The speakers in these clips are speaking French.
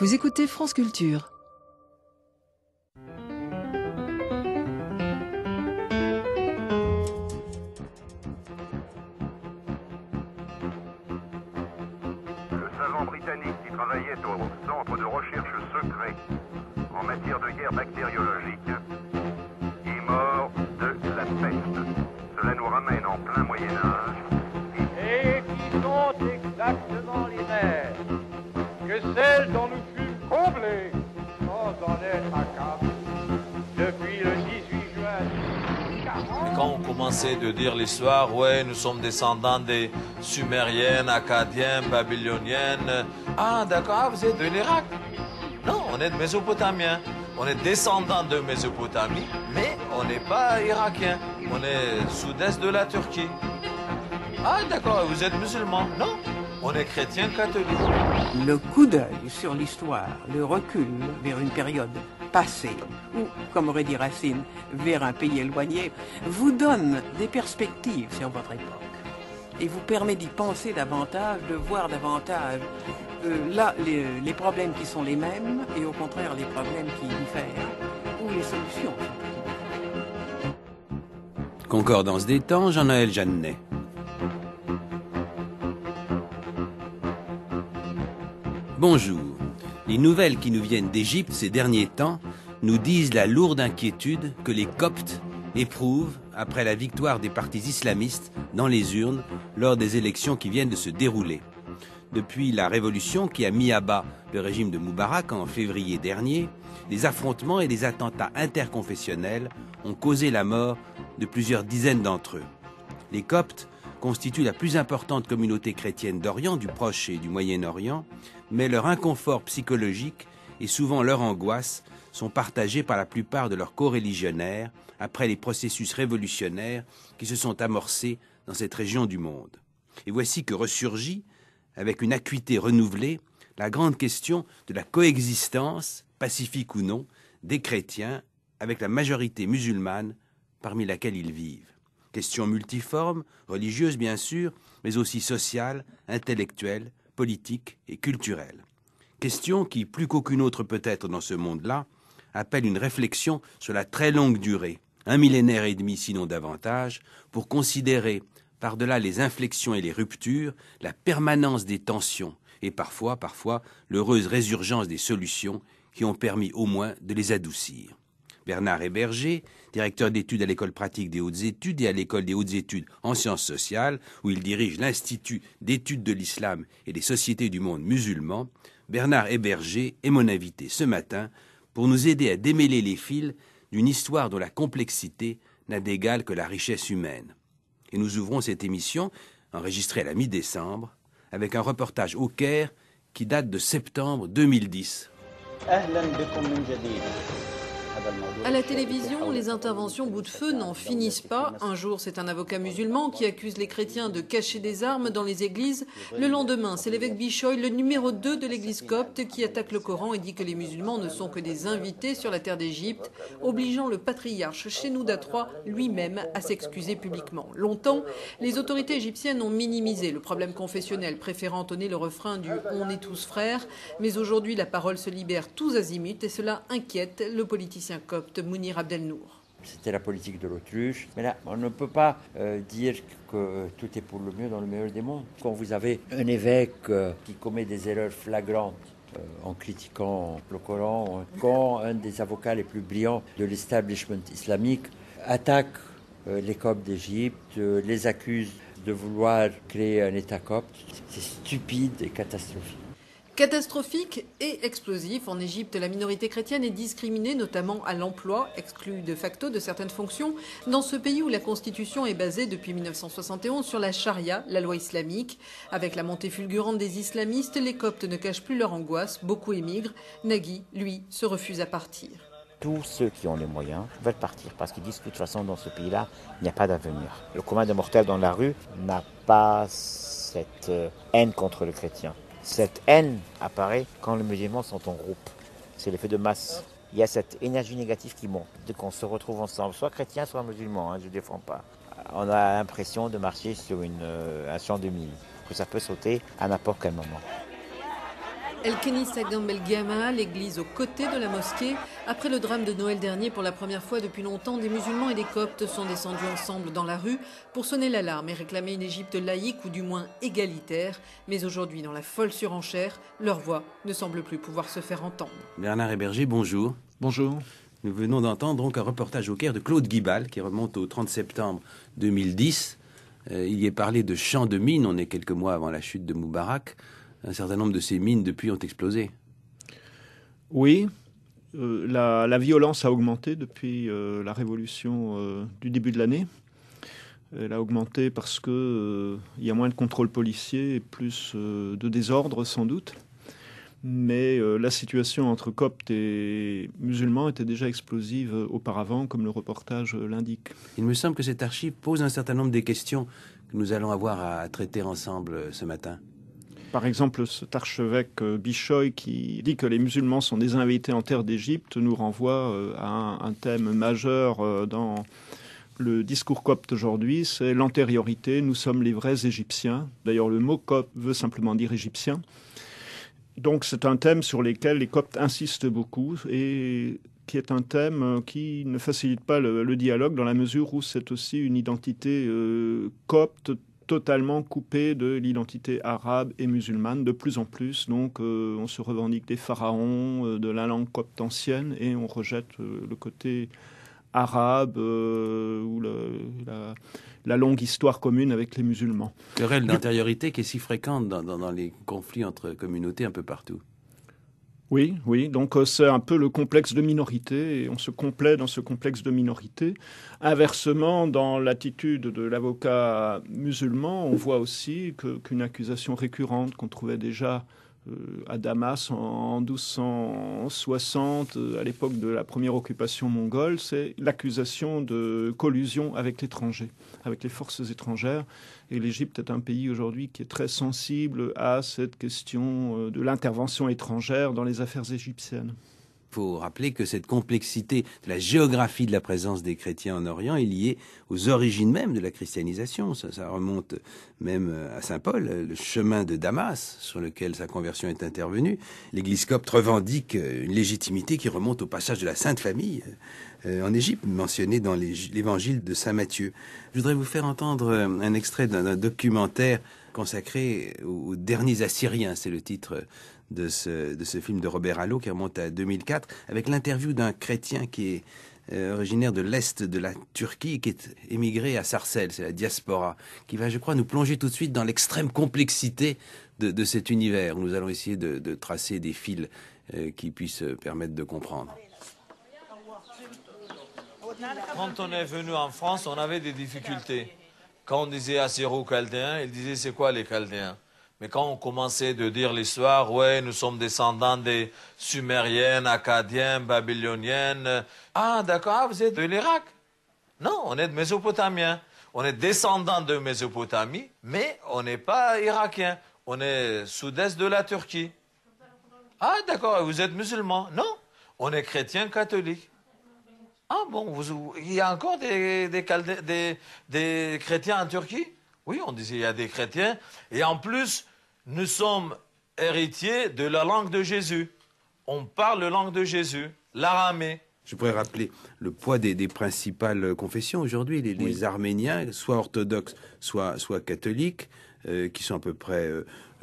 Vous écoutez France Culture. Le savant britannique qui travaillait au centre de recherche secret en matière de guerre bactériologique est mort de la peste. Cela nous ramène en plein Moyen-Âge. Et qui sont exactement les mêmes que celles dont nous fûmes comblés sans en être accablés depuis le 18 juin. Et quand on commençait de dire l'histoire, ouais, nous sommes descendants des Sumériennes, Acadiens, Babyloniennes. Ah, d'accord, vous êtes de l'Irak? Non, on est de Mésopotamiens. On est descendants de Mésopotamie, mais on n'est pas Irakiens. On est sud-est de la Turquie. Ah, d'accord, vous êtes musulmans? Non, on est chrétiens catholiques. Le coup d'œil sur l'histoire, le recul vers une période passée, ou, comme aurait dit Racine, vers un pays éloigné, vous donne des perspectives sur votre époque et vous permet d'y penser davantage, de voir davantage là les problèmes qui sont les mêmes et au contraire les problèmes qui diffèrent ou les solutions. Concordance des temps, Jean-Noël Jeannet. Bonjour. Les nouvelles qui nous viennent d'Égypte ces derniers temps nous disent la lourde inquiétude que les Coptes éprouvent après la victoire des partis islamistes dans les urnes lors des élections qui viennent de se dérouler. Depuis la révolution qui a mis à bas le régime de Moubarak en février dernier, les affrontements et les attentats interconfessionnels ont causé la mort de plusieurs dizaines d'entre eux. Les Coptes constituent la plus importante communauté chrétienne d'Orient, du Proche et du Moyen-Orient, mais leur inconfort psychologique et souvent leur angoisse sont partagés par la plupart de leurs coreligionnaires après les processus révolutionnaires qui se sont amorcés dans cette région du monde. Et voici que ressurgit, avec une acuité renouvelée, la grande question de la coexistence, pacifique ou non, des chrétiens avec la majorité musulmane parmi laquelle ils vivent. Question multiforme, religieuse bien sûr, mais aussi sociale, intellectuelle, politique et culturelle. Question qui, plus qu'aucune autre peut-être dans ce monde-là, appelle une réflexion sur la très longue durée, 1 millénaire et demi sinon davantage, pour considérer, par-delà les inflexions et les ruptures, la permanence des tensions et parfois, l'heureuse résurgence des solutions qui ont permis au moins de les adoucir. Bernard Héberger, directeur d'études à l'École pratique des hautes études et à l'École des hautes études en sciences sociales, où il dirige l'Institut d'études de l'islam et des sociétés du monde musulman, Bernard Héberger est mon invité ce matin pour nous aider à démêler les fils d'une histoire dont la complexité n'a d'égal que la richesse humaine. Et nous ouvrons cette émission, enregistrée à la mi-décembre, avec un reportage au Caire qui date de septembre 2010. À la télévision, les interventions bout de feu n'en finissent pas. Un jour, c'est un avocat musulman qui accuse les chrétiens de cacher des armes dans les églises. Le lendemain, c'est l'évêque Bishoy, le numéro 2 de l'église copte, qui attaque le Coran et dit que les musulmans ne sont que des invités sur la terre d'Égypte, obligeant le patriarche Shenouda III lui-même à s'excuser publiquement. Longtemps, les autorités égyptiennes ont minimisé le problème confessionnel, préférant entonner le refrain du « On est tous frères ». Mais aujourd'hui, la parole se libère tous azimuts et cela inquiète le politicien copte Mounir Abdelnour. C'était la politique de l'autruche. Mais là, on ne peut pas dire que tout est pour le mieux dans le meilleur des mondes. Quand vous avez un évêque qui commet des erreurs flagrantes en critiquant le Coran, quand un des avocats les plus brillants de l'establishment islamique attaque les Coptes d'Égypte, les accuse de vouloir créer un État copte, c'est stupide et catastrophique. Catastrophique et explosif. En Égypte, la minorité chrétienne est discriminée, notamment à l'emploi, exclue de facto de certaines fonctions, dans ce pays où la constitution est basée depuis 1971 sur la charia, la loi islamique. Avec la montée fulgurante des islamistes, les Coptes ne cachent plus leur angoisse, beaucoup émigrent. Nagui, lui, se refuse à partir. Tous ceux qui ont les moyens veulent partir parce qu'ils disent que de toute façon dans ce pays-là, il n'y a pas d'avenir. Le commun des mortels dans la rue n'a pas cette haine contre le chrétien. Cette haine apparaît quand les musulmans sont en groupe. C'est l'effet de masse. Il y a cette énergie négative qui monte. Dès qu'on se retrouve ensemble, soit chrétien, soit musulman, je ne défends pas. On a l'impression de marcher sur un champ de mine, que ça peut sauter à n'importe quel moment. El-Kenissa Gambel Gama, l'église aux côtés de la mosquée. Après le drame de Noël dernier, pour la première fois depuis longtemps, des musulmans et des coptes sont descendus ensemble dans la rue pour sonner l'alarme et réclamer une Égypte laïque ou du moins égalitaire. Mais aujourd'hui, dans la folle surenchère, leur voix ne semble plus pouvoir se faire entendre. Bernard Héberger, bonjour. Bonjour. Nous venons d'entendre donc un reportage au Caire de Claude Guibal qui remonte au 30 septembre 2010. Il y est parlé de champs de mines, on est quelques mois avant la chute de Moubarak. Un certain nombre de ces mines, depuis, ont explosé. Oui, la violence a augmenté depuis la révolution du début de l'année. Elle a augmenté parce qu'il y a moins de contrôle policier et plus de désordre, sans doute. Mais la situation entre coptes et musulmans était déjà explosive auparavant, comme le reportage l'indique. Il me semble que cette archive pose un certain nombre des questions que nous allons avoir à traiter ensemble ce matin. Par exemple, cet archevêque Bishoy qui dit que les musulmans sont des invités en terre d'Égypte nous renvoie à un thème majeur dans le discours copte aujourd'hui, c'est l'antériorité. Nous sommes les vrais Égyptiens. D'ailleurs, le mot copte veut simplement dire égyptien. Donc c'est un thème sur lequel les coptes insistent beaucoup et qui est un thème qui ne facilite pas le dialogue dans la mesure où c'est aussi une identité copte totalement coupée de l'identité arabe et musulmane de plus en plus. Donc on se revendique des pharaons, de la langue copte ancienne et on rejette le côté arabe ou la longue histoire commune avec les musulmans. Querelle d'antériorité qui est si fréquente dans les conflits entre communautés un peu partout. Oui, donc c'est un peu le complexe de minorité et on se complaît dans ce complexe de minorité. Inversement, dans l'attitude de l'avocat musulman, on voit aussi qu'une accusation récurrente qu'on trouvait déjà à Damas en 1260, à l'époque de la première occupation mongole, c'est l'accusation de collusion avec l'étranger, avec les forces étrangères. Et l'Égypte est un pays aujourd'hui qui est très sensible à cette question de l'intervention étrangère dans les affaires égyptiennes. Il faut rappeler que cette complexité de la géographie de la présence des chrétiens en Orient est liée aux origines même de la christianisation. Ça remonte même à Saint Paul, le chemin de Damas sur lequel sa conversion est intervenue. L'Église copte revendique une légitimité qui remonte au passage de la Sainte Famille en Égypte, mentionné dans l'évangile de Saint Matthieu. Je voudrais vous faire entendre un extrait d'un documentaire consacré aux derniers Assyriens, c'est le titre de ce film de Robert Allo qui remonte à 2004, avec l'interview d'un chrétien qui est originaire de l'Est de la Turquie et qui est émigré à Sarcelles, c'est la diaspora, qui va, je crois, nous plonger tout de suite dans l'extrême complexité de cet univers. Nous allons essayer de tracer des fils qui puissent permettre de comprendre. Quand on est venu en France, on avait des difficultés. Quand on disait Assyro-Chaldéens, ils disaient c'est quoi les Chaldéens? Mais quand on commençait de dire l'histoire, ouais, nous sommes descendants des Sumériennes, Akkadiennes, Babyloniennes. Ah, d'accord, vous êtes de l'Irak? Non, on est de Mésopotamiens. On est descendants de Mésopotamie, mais on n'est pas Irakiens. On est sud-est de la Turquie. Ah, d'accord, vous êtes musulmans? Non, on est chrétiens catholiques. Ah bon, il y a encore des chrétiens en Turquie? Oui, on disait il y a des chrétiens. Et en plus, nous sommes héritiers de la langue de Jésus. On parle la langue de Jésus, l'aramée. Je pourrais rappeler le poids des principales confessions aujourd'hui. Les Arméniens, soit orthodoxes, soit catholiques, qui sont à peu près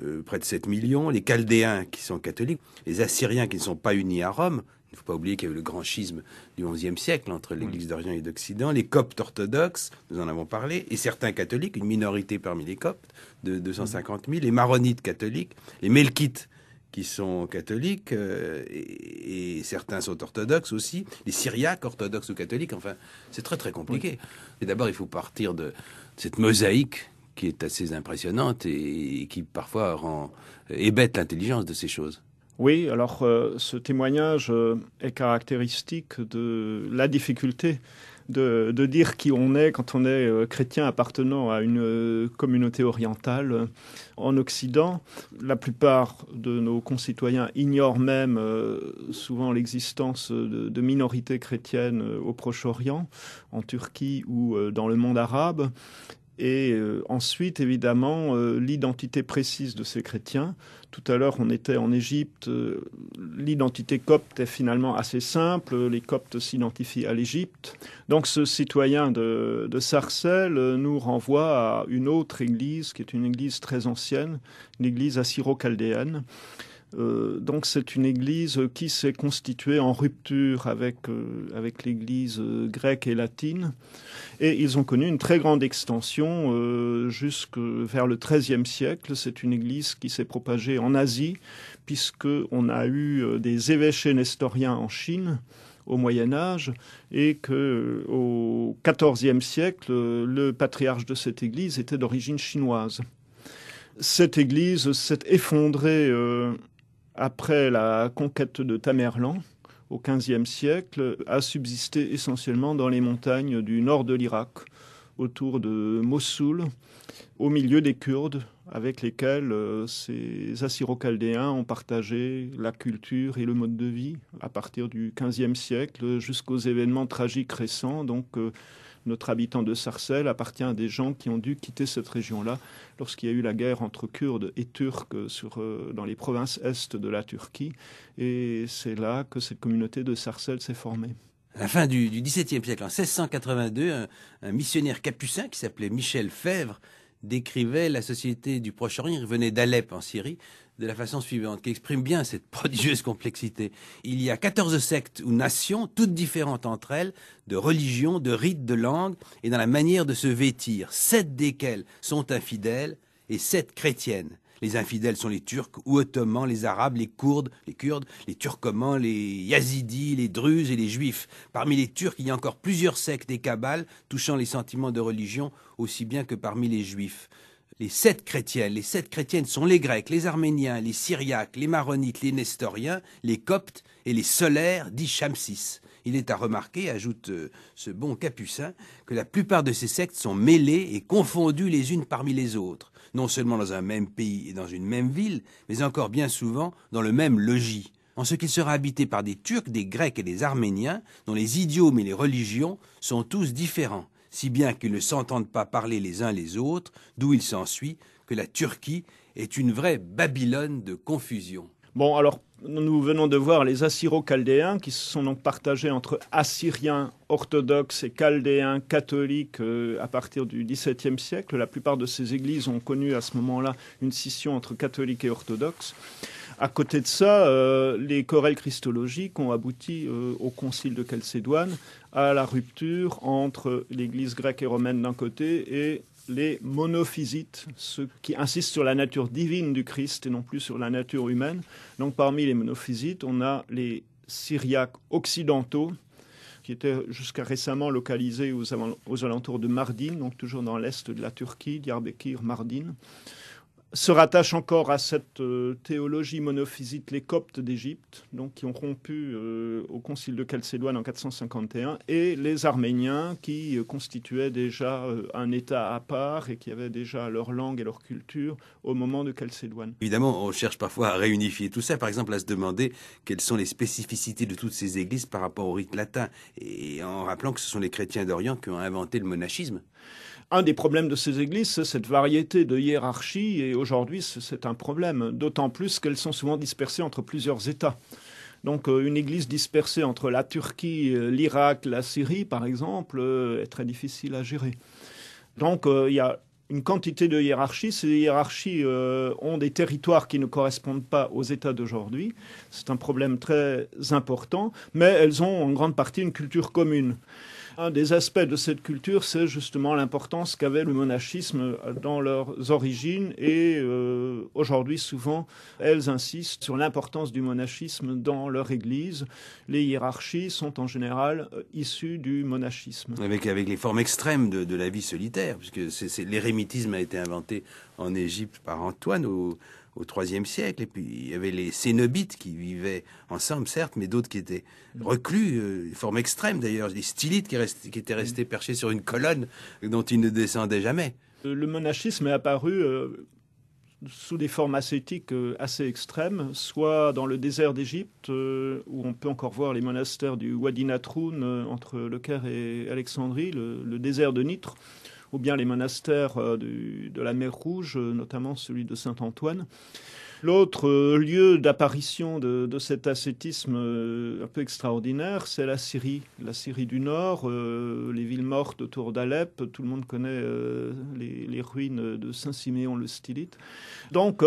de 7 millions. Les Chaldéens, qui sont catholiques. Les Assyriens, qui ne sont pas unis à Rome. Il ne faut pas oublier qu'il y a eu le grand schisme du XIe siècle entre l'Église d'Orient et d'Occident, les coptes orthodoxes, nous en avons parlé, et certains catholiques, une minorité parmi les coptes, de 250 000, les maronites catholiques, les melkites qui sont catholiques, et certains sont orthodoxes aussi, les syriaques orthodoxes ou catholiques, enfin, c'est très très compliqué. Et d'abord, il faut partir de cette mosaïque qui est assez impressionnante et qui parfois hébète l'intelligence de ces choses. Oui, alors ce témoignage est caractéristique de la difficulté de dire qui on est quand on est chrétien appartenant à une communauté orientale. En Occident, la plupart de nos concitoyens ignorent même souvent l'existence de minorités chrétiennes au Proche-Orient, en Turquie ou dans le monde arabe. Et ensuite, évidemment, l'identité précise de ces chrétiens. Tout à l'heure, on était en Égypte. L'identité copte est finalement assez simple. Les coptes s'identifient à l'Égypte. Donc ce citoyen de Sarcelles nous renvoie à une autre église, qui est une église très ancienne, une église assyro-chaldéenne. Donc c'est une église qui s'est constituée en rupture avec l'église grecque et latine. Et ils ont connu une très grande extension jusque vers le XIIIe siècle. C'est une église qui s'est propagée en Asie, puisqu'on a eu des évêchés nestoriens en Chine au Moyen-Âge, et qu'au XIVe siècle, le patriarche de cette église était d'origine chinoise. Cette église s'est effondrée après la conquête de Tamerlan, au XVe siècle, a subsisté essentiellement dans les montagnes du nord de l'Irak, autour de Mossoul, au milieu des Kurdes, avec lesquels ces Assyro-Chaldéens ont partagé la culture et le mode de vie à partir du XVe siècle jusqu'aux événements tragiques récents. Donc, notre habitant de Sarcelles appartient à des gens qui ont dû quitter cette région-là lorsqu'il y a eu la guerre entre Kurdes et Turcs dans les provinces est de la Turquie. Et c'est là que cette communauté de Sarcelles s'est formée. À la fin du XVIIe siècle, en 1682, un missionnaire capucin qui s'appelait Michel Fèvre décrivait la société du Proche-Orient, il venait d'Alep en Syrie, de la façon suivante, qui exprime bien cette prodigieuse complexité. Il y a 14 sectes ou nations, toutes différentes entre elles, de religion, de rites, de langue, et dans la manière de se vêtir, 7 desquelles sont infidèles et 7 chrétiennes. Les infidèles sont les Turcs ou Ottomans, les Arabes, les Kurdes, les Turcomans, les Yazidis, les Druzes et les Juifs. Parmi les Turcs, il y a encore plusieurs sectes et cabales touchant les sentiments de religion, aussi bien que parmi les Juifs. Les 7 chrétiennes sont les Grecs, les Arméniens, les Syriaques, les Maronites, les Nestoriens, les Coptes et les Solaires, dits Shamsis. Il est à remarquer, ajoute ce bon capucin, que la plupart de ces sectes sont mêlées et confondues les unes parmi les autres, non seulement dans un même pays et dans une même ville, mais encore bien souvent dans le même logis, en ce qu'il sera habité par des Turcs, des Grecs et des Arméniens, dont les idiomes et les religions sont tous différents, si bien qu'ils ne s'entendent pas parler les uns les autres, d'où il s'ensuit que la Turquie est une vraie Babylone de confusion. Bon, alors, nous venons de voir les Assyro-Chaldéens qui se sont donc partagés entre Assyriens orthodoxes et Chaldéens catholiques à partir du XVIIe siècle. La plupart de ces églises ont connu à ce moment-là une scission entre catholiques et orthodoxes. À côté de ça, les querelles christologiques ont abouti au concile de Chalcédoine à la rupture entre l'Église grecque et romaine d'un côté et les monophysites, ceux qui insistent sur la nature divine du Christ et non plus sur la nature humaine. Donc parmi les monophysites, on a les Syriaques occidentaux, qui étaient jusqu'à récemment localisés aux alentours de Mardin, donc toujours dans l'est de la Turquie, Diyarbakır, Mardin. Se rattachent encore à cette théologie monophysite les Coptes d'Égypte, donc qui ont rompu au concile de Chalcédoine en 451, et les Arméniens qui constituaient déjà un État à part et qui avaient déjà leur langue et leur culture au moment de Chalcédoine. Évidemment, on cherche parfois à réunifier tout ça, par exemple à se demander quelles sont les spécificités de toutes ces églises par rapport au rite latin, et en rappelant que ce sont les chrétiens d'Orient qui ont inventé le monachisme. Un des problèmes de ces églises, c'est cette variété de hiérarchie, et aujourd'hui, c'est un problème, d'autant plus qu'elles sont souvent dispersées entre plusieurs États. Donc, une église dispersée entre la Turquie, l'Irak, la Syrie, par exemple, est très difficile à gérer. Donc, il y a une quantité de hiérarchies. Ces hiérarchies ont des territoires qui ne correspondent pas aux États d'aujourd'hui. C'est un problème très important, mais elles ont en grande partie une culture commune. Un des aspects de cette culture, c'est justement l'importance qu'avait le monachisme dans leurs origines, et aujourd'hui, souvent, elles insistent sur l'importance du monachisme dans leur église. Les hiérarchies sont en général issues du monachisme. Avec les formes extrêmes de la vie solitaire, puisque l'érémitisme a été inventé en Égypte par Antoine au IIIe siècle, et puis il y avait les cénobites qui vivaient ensemble, certes, mais d'autres qui étaient reclus, forme extrême d'ailleurs, les stylites qui étaient restés perchés sur une colonne dont ils ne descendaient jamais. Le monachisme est apparu sous des formes ascétiques assez extrêmes, soit dans le désert d'Égypte, où on peut encore voir les monastères du Wadi Natroun, entre Le Caire et Alexandrie, le désert de Nitre, ou bien les monastères de la mer Rouge, notamment celui de Saint-Antoine. L'autre lieu d'apparition de cet ascétisme un peu extraordinaire, c'est la Syrie du Nord, les villes mortes autour d'Alep. Tout le monde connaît les ruines de Saint-Siméon le Stylite. Donc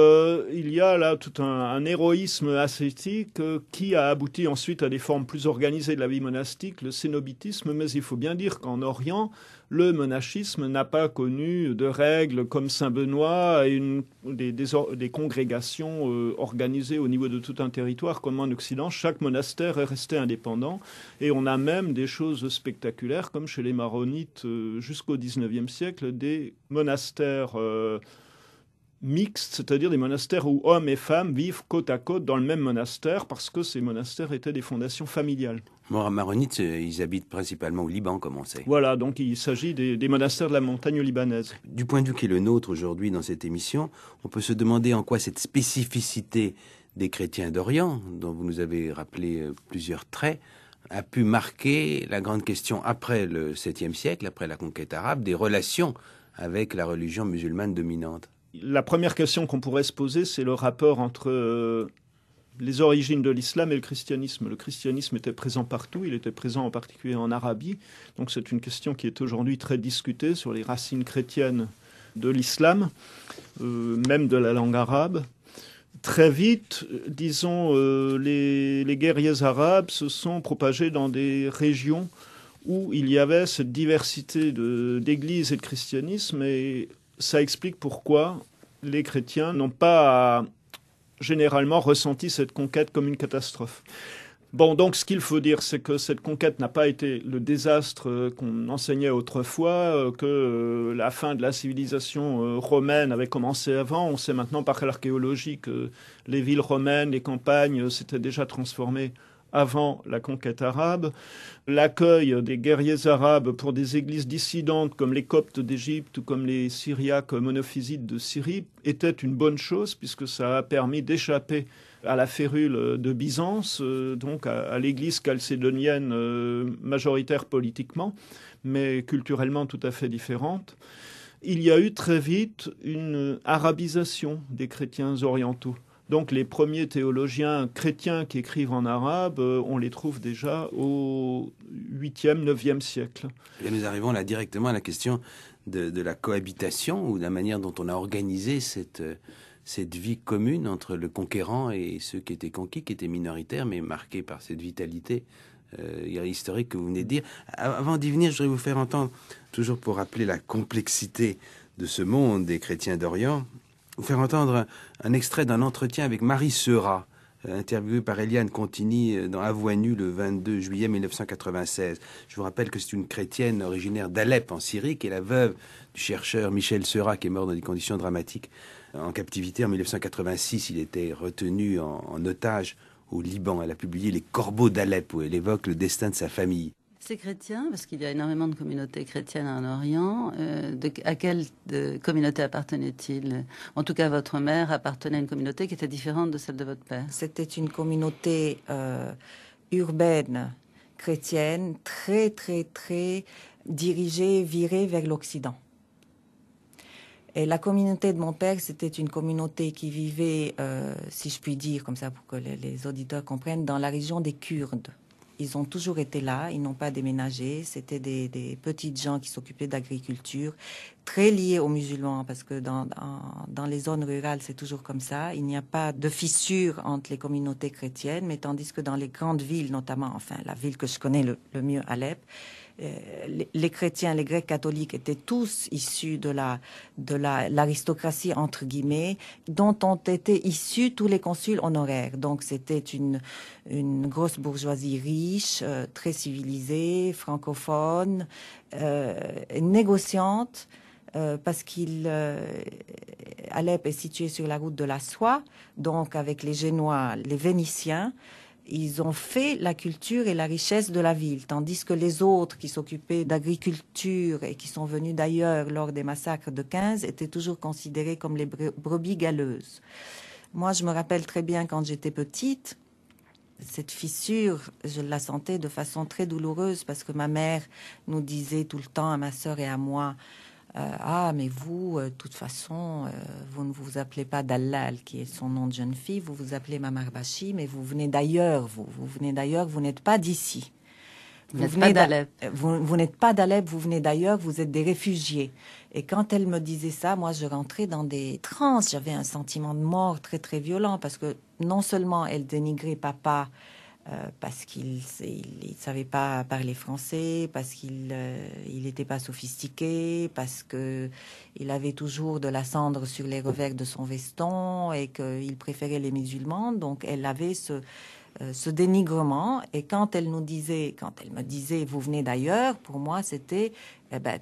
il y a là tout un héroïsme ascétique qui a abouti ensuite à des formes plus organisées de la vie monastique, le cénobitisme, mais il faut bien dire qu'en Orient, le monachisme n'a pas connu de règles comme Saint-Benoît et des congrégations organisées au niveau de tout un territoire comme en Occident. Chaque monastère est resté indépendant et on a même des choses spectaculaires comme chez les maronites jusqu'au XIXe siècle, des monastères mixtes, c'est-à-dire des monastères où hommes et femmes vivent côte à côte dans le même monastère parce que ces monastères étaient des fondations familiales. Maronites, ils habitent principalement au Liban, comme on sait. Voilà, donc il s'agit des monastères de la montagne libanaise. Du point de vue qui est le nôtre aujourd'hui dans cette émission, on peut se demander en quoi cette spécificité des chrétiens d'Orient, dont vous nous avez rappelé plusieurs traits, a pu marquer la grande question après le 7e siècle, après la conquête arabe, des relations avec la religion musulmane dominante. La première question qu'on pourrait se poser, c'est le rapport entre les origines de l'islam et le christianisme. Le christianisme était présent partout, il était présent en particulier en Arabie. Donc c'est une question qui est aujourd'hui très discutée sur les racines chrétiennes de l'islam, même de la langue arabe. Très vite, disons, les guerriers arabes se sont propagés dans des régions où il y avait cette diversité d'églises et de christianisme, et ça explique pourquoi les chrétiens n'ont pas généralement ressenti cette conquête comme une catastrophe. Bon, donc ce qu'il faut dire, c'est que cette conquête n'a pas été le désastre qu'on enseignait autrefois, que la fin de la civilisation romaine avait commencé avant. On sait maintenant par l'archéologie que les villes romaines, les campagnes s'étaient déjà transformées avant la conquête arabe. L'accueil des guerriers arabes pour des églises dissidentes comme les Coptes d'Égypte ou comme les Syriaques monophysites de Syrie était une bonne chose puisque ça a permis d'échapper à la férule de Byzance, donc à l'église chalcédonienne majoritaire politiquement, mais culturellement tout à fait différente. Il y a eu très vite une arabisation des chrétiens orientaux. Donc les premiers théologiens chrétiens qui écrivent en arabe, on les trouve déjà au 8e, 9e siècle. Et nous arrivons là directement à la question de la cohabitation ou de la manière dont on a organisé cette vie commune entre le conquérant et ceux qui étaient conquis, qui étaient minoritaires, mais marqués par cette vitalité historique que vous venez de dire. Avant d'y venir, je voudrais vous faire entendre, toujours pour rappeler la complexité de ce monde des chrétiens d'Orient, vous faire entendre un extrait d'un entretien avec Marie Seurat, interviewée par Eliane Contigny dans À Voix Nue le 22 juillet 1996. Je vous rappelle que c'est une chrétienne originaire d'Alep en Syrie, qui est la veuve du chercheur Michel Seurat, qui est mort dans des conditions dramatiques en captivité en 1986. Il était retenu en otage au Liban. Elle a publié Les Corbeaux d'Alep, où elle évoque le destin de sa famille. Ces chrétiens, parce qu'il y a énormément de communautés chrétiennes en Orient, à quelle communauté appartenait-il? En tout cas, votre mère appartenait à une communauté qui était différente de celle de votre père. C'était une communauté urbaine, chrétienne, très, très, très dirigée, virée vers l'Occident. Et la communauté de mon père, c'était une communauté qui vivait, si je puis dire, comme ça pour que les auditeurs comprennent, dans la région des Kurdes. Ils ont toujours été là, ils n'ont pas déménagé. C'était des petites gens qui s'occupaient d'agriculture, très liés aux musulmans, parce que dans les zones rurales, c'est toujours comme ça. Il n'y a pas de fissure entre les communautés chrétiennes, mais tandis que dans les grandes villes, notamment, enfin, la ville que je connais le mieux, Alep, les chrétiens, les Grecs catholiques étaient tous issus de l'aristocratie, entre guillemets, dont ont été issus tous les consuls honoraires. Donc c'était une grosse bourgeoisie riche, très civilisée, francophone, négociante, parce Alep est situé sur la route de la soie, donc avec les Génois, les Vénitiens, ils ont fait la culture et la richesse de la ville, tandis que les autres qui s'occupaient d'agriculture et qui sont venus d'ailleurs lors des massacres de 15 étaient toujours considérés comme les brebis galeuses. Moi, je me rappelle très bien quand j'étais petite, cette fissure, je la sentais de façon très douloureuse parce que ma mère nous disait tout le temps à ma sœur et à moi: ah, mais vous, de toute façon, vous ne vous appelez pas Dallal, qui est son nom de jeune fille, vous vous appelez Mamarbachi, mais vous venez d'ailleurs, vous venez d'ailleurs, vous n'êtes pas d'ici. Vous n'êtes pas d'Alep. Vous n'êtes pas d'Alep, vous venez d'ailleurs, vous êtes des réfugiés. Et quand elle me disait ça, moi, je rentrais dans des transes. J'avais un sentiment de mort très, très violent, parce que non seulement elle dénigrait papa parce qu'il ne savait pas parler français, parce qu'il n'était pas sophistiqué, parce qu'il avait toujours de la cendre sur les revers de son veston et qu'il préférait les musulmans. Donc, elle avait ce dénigrement. Et quand elle me disait, vous venez d'ailleurs, pour moi, c'était,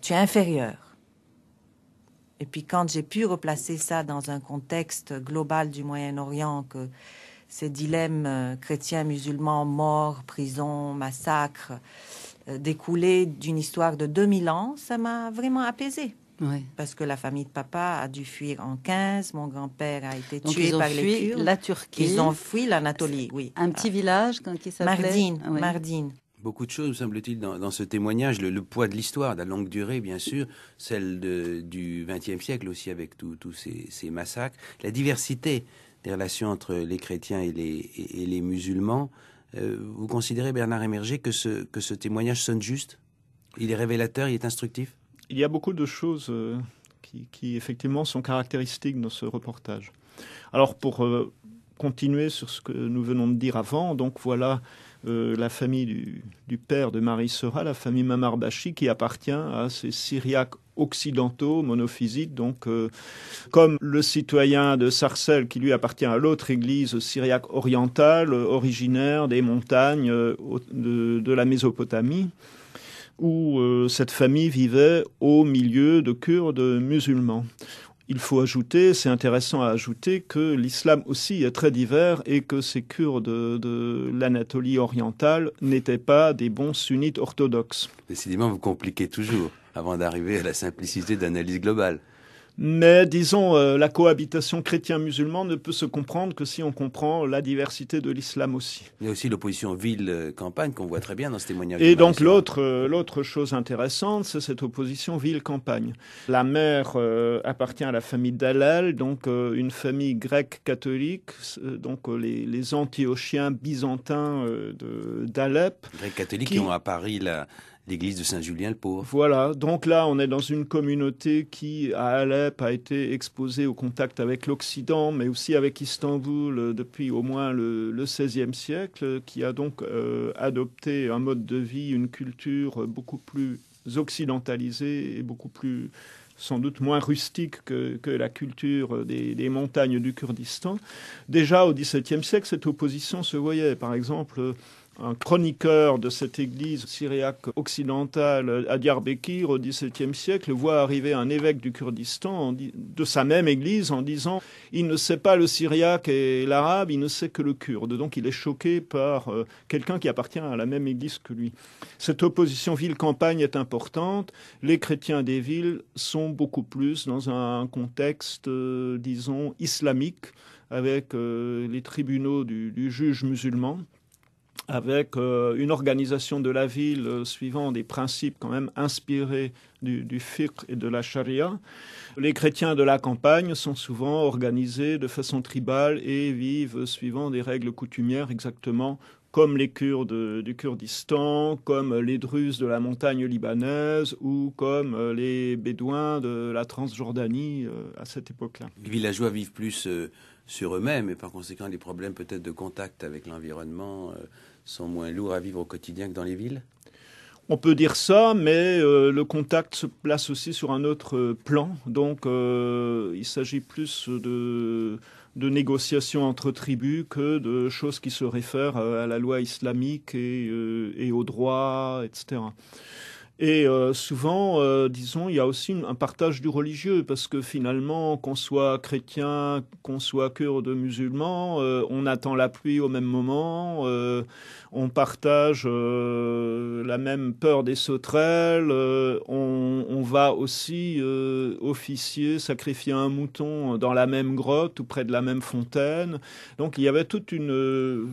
tu es inférieur. Et puis, quand j'ai pu replacer ça dans un contexte global du Moyen-Orient, que ces dilemmes chrétiens, musulmans, morts, prison, massacres, découlaient d'une histoire de 2000 ans, ça m'a vraiment apaisée. Oui. Parce que la famille de papa a dû fuir en 15, mon grand-père a été tué par les Kurdes. La Turquie. Ils ont fui l'Anatolie, oui. Un petit village qui s'appelait Mardin. Beaucoup de choses, semble-t-il, dans ce témoignage. Le poids de l'histoire, de la longue durée, bien sûr, celle du XXe siècle aussi, avec tous ces massacres. La diversité des relations entre les chrétiens et les musulmans. Vous considérez, Bernard Emergé, que ce témoignage sonne juste? Il est révélateur, il est instructif? Il y a beaucoup de choses qui effectivement sont caractéristiques dans ce reportage. Alors pour continuer sur ce que nous venons de dire avant, donc voilà la famille du père de Marie Sera, la famille Mamarbachi, qui appartient à ces Syriaques occidentaux, monophysites, donc comme le citoyen de Sarcelles qui lui appartient à l'autre église syriaque orientale, originaire des montagnes de la Mésopotamie, où cette famille vivait au milieu de Kurdes musulmans. Il faut ajouter, c'est intéressant à ajouter, que l'islam aussi est très divers et que ces Kurdes de l'Anatolie orientale n'étaient pas des bons sunnites orthodoxes. Décidément, vous compliquez toujours avant d'arriver à la simplicité d'analyse globale. Mais disons, la cohabitation chrétien-musulman ne peut se comprendre que si on comprend la diversité de l'islam aussi. Il y a aussi l'opposition ville-campagne qu'on voit très bien dans ce témoignage. Et donc l'autre chose intéressante, c'est cette opposition ville-campagne. La mère appartient à la famille Dallal, donc une famille grecque catholique, donc les Antiochiens byzantins d'Alep. Grecs catholiques qui ont à Paris l'église de Saint-Julien-le-Pauvre. Voilà, donc là on est dans une communauté qui à Alep a été exposée au contact avec l'Occident, mais aussi avec Istanbul depuis au moins le XVIe siècle, qui a donc adopté un mode de vie, une culture beaucoup plus occidentalisée et beaucoup plus sans doute moins rustique que la culture des montagnes du Kurdistan. Déjà au XVIIe siècle, cette opposition se voyait. Par exemple, un chroniqueur de cette église syriaque occidentale à Diyarbakir au XVIIe siècle voit arriver un évêque du Kurdistan de sa même église en disant « il ne sait pas le syriaque et l'arabe, il ne sait que le kurde ». Donc il est choqué par quelqu'un qui appartient à la même église que lui. Cette opposition ville-campagne est importante. Les chrétiens des villes sont beaucoup plus dans un contexte, disons, islamique, avec les tribunaux du juge musulman, avec une organisation de la ville suivant des principes quand même inspirés du fiqh et de la charia. Les chrétiens de la campagne sont souvent organisés de façon tribale et vivent suivant des règles coutumières exactement comme les Kurdes du Kurdistan, comme les Druzes de la montagne libanaise ou comme les Bédouins de la Transjordanie à cette époque-là. Les villageois vivent plus sur eux-mêmes et par conséquent les problèmes peut-être de contact avec l'environnement sont moins lourds à vivre au quotidien que dans les villes? On peut dire ça, mais le contact se place aussi sur un autre plan. Donc il s'agit plus de négociations entre tribus que de choses qui se réfèrent à la loi islamique et au droit, etc. Et souvent, disons, il y a aussi un partage du religieux, parce que finalement, qu'on soit chrétien, qu'on soit kurde musulman, on attend la pluie au même moment, on partage la même peur des sauterelles, on va aussi officier, sacrifier un mouton dans la même grotte ou près de la même fontaine. Donc il y avait toute une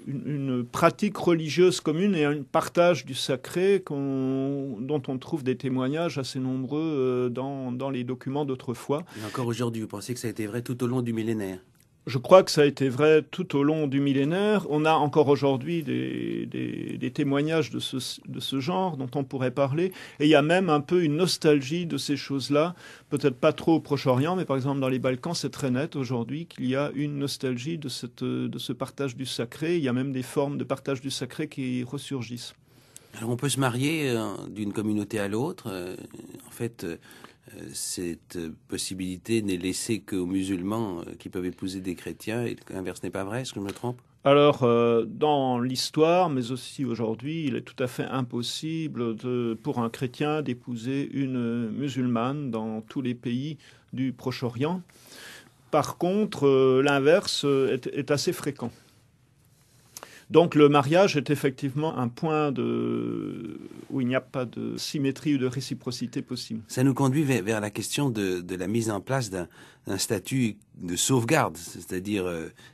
une pratique religieuse commune et un partage du sacré dont on trouve des témoignages assez nombreux dans les documents d'autrefois. Et encore aujourd'hui, vous pensez que ça a été vrai tout au long du millénaire ? Je crois que ça a été vrai tout au long du millénaire. On a encore aujourd'hui des témoignages de ce genre dont on pourrait parler. Et il y a même un peu une nostalgie de ces choses-là. Peut-être pas trop au Proche-Orient, mais par exemple dans les Balkans, c'est très net aujourd'hui qu'il y a une nostalgie de ce partage du sacré. Il y a même des formes de partage du sacré qui ressurgissent. Alors on peut se marier d'une communauté à l'autre. En fait... cette possibilité n'est laissée qu'aux musulmans qui peuvent épouser des chrétiens et l'inverse n'est pas vrai, est-ce que je me trompe ? Alors, dans l'histoire, mais aussi aujourd'hui, il est tout à fait impossible pour un chrétien d'épouser une musulmane dans tous les pays du Proche-Orient. Par contre, l'inverse est assez fréquent. Donc le mariage est effectivement un point où il n'y a pas de symétrie ou de réciprocité possible. Ça nous conduit vers la question de la mise en place d'un statut de sauvegarde, c'est-à-dire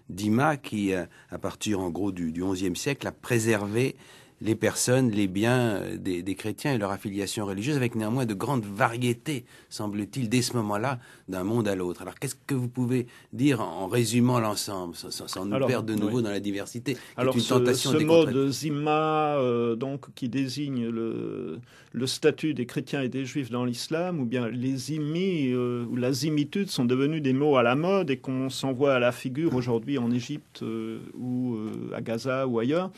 d'IMA qui, à partir en gros du XIe siècle, a préservé les personnes, les biens des chrétiens et leur affiliation religieuse, avec néanmoins de grandes variétés, semble-t-il, dès ce moment-là, d'un monde à l'autre. Alors, qu'est-ce que vous pouvez dire en résumant l'ensemble, sans nous perdre de nouveau dans la diversité, Alors, une tentation ce mot de zimma, donc, qui désigne le statut des chrétiens et des juifs dans l'islam, ou bien les zimmis, ou la zimmitude, sont devenus des mots à la mode et qu'on s'envoie à la figure aujourd'hui en Égypte ou à Gaza ou ailleurs.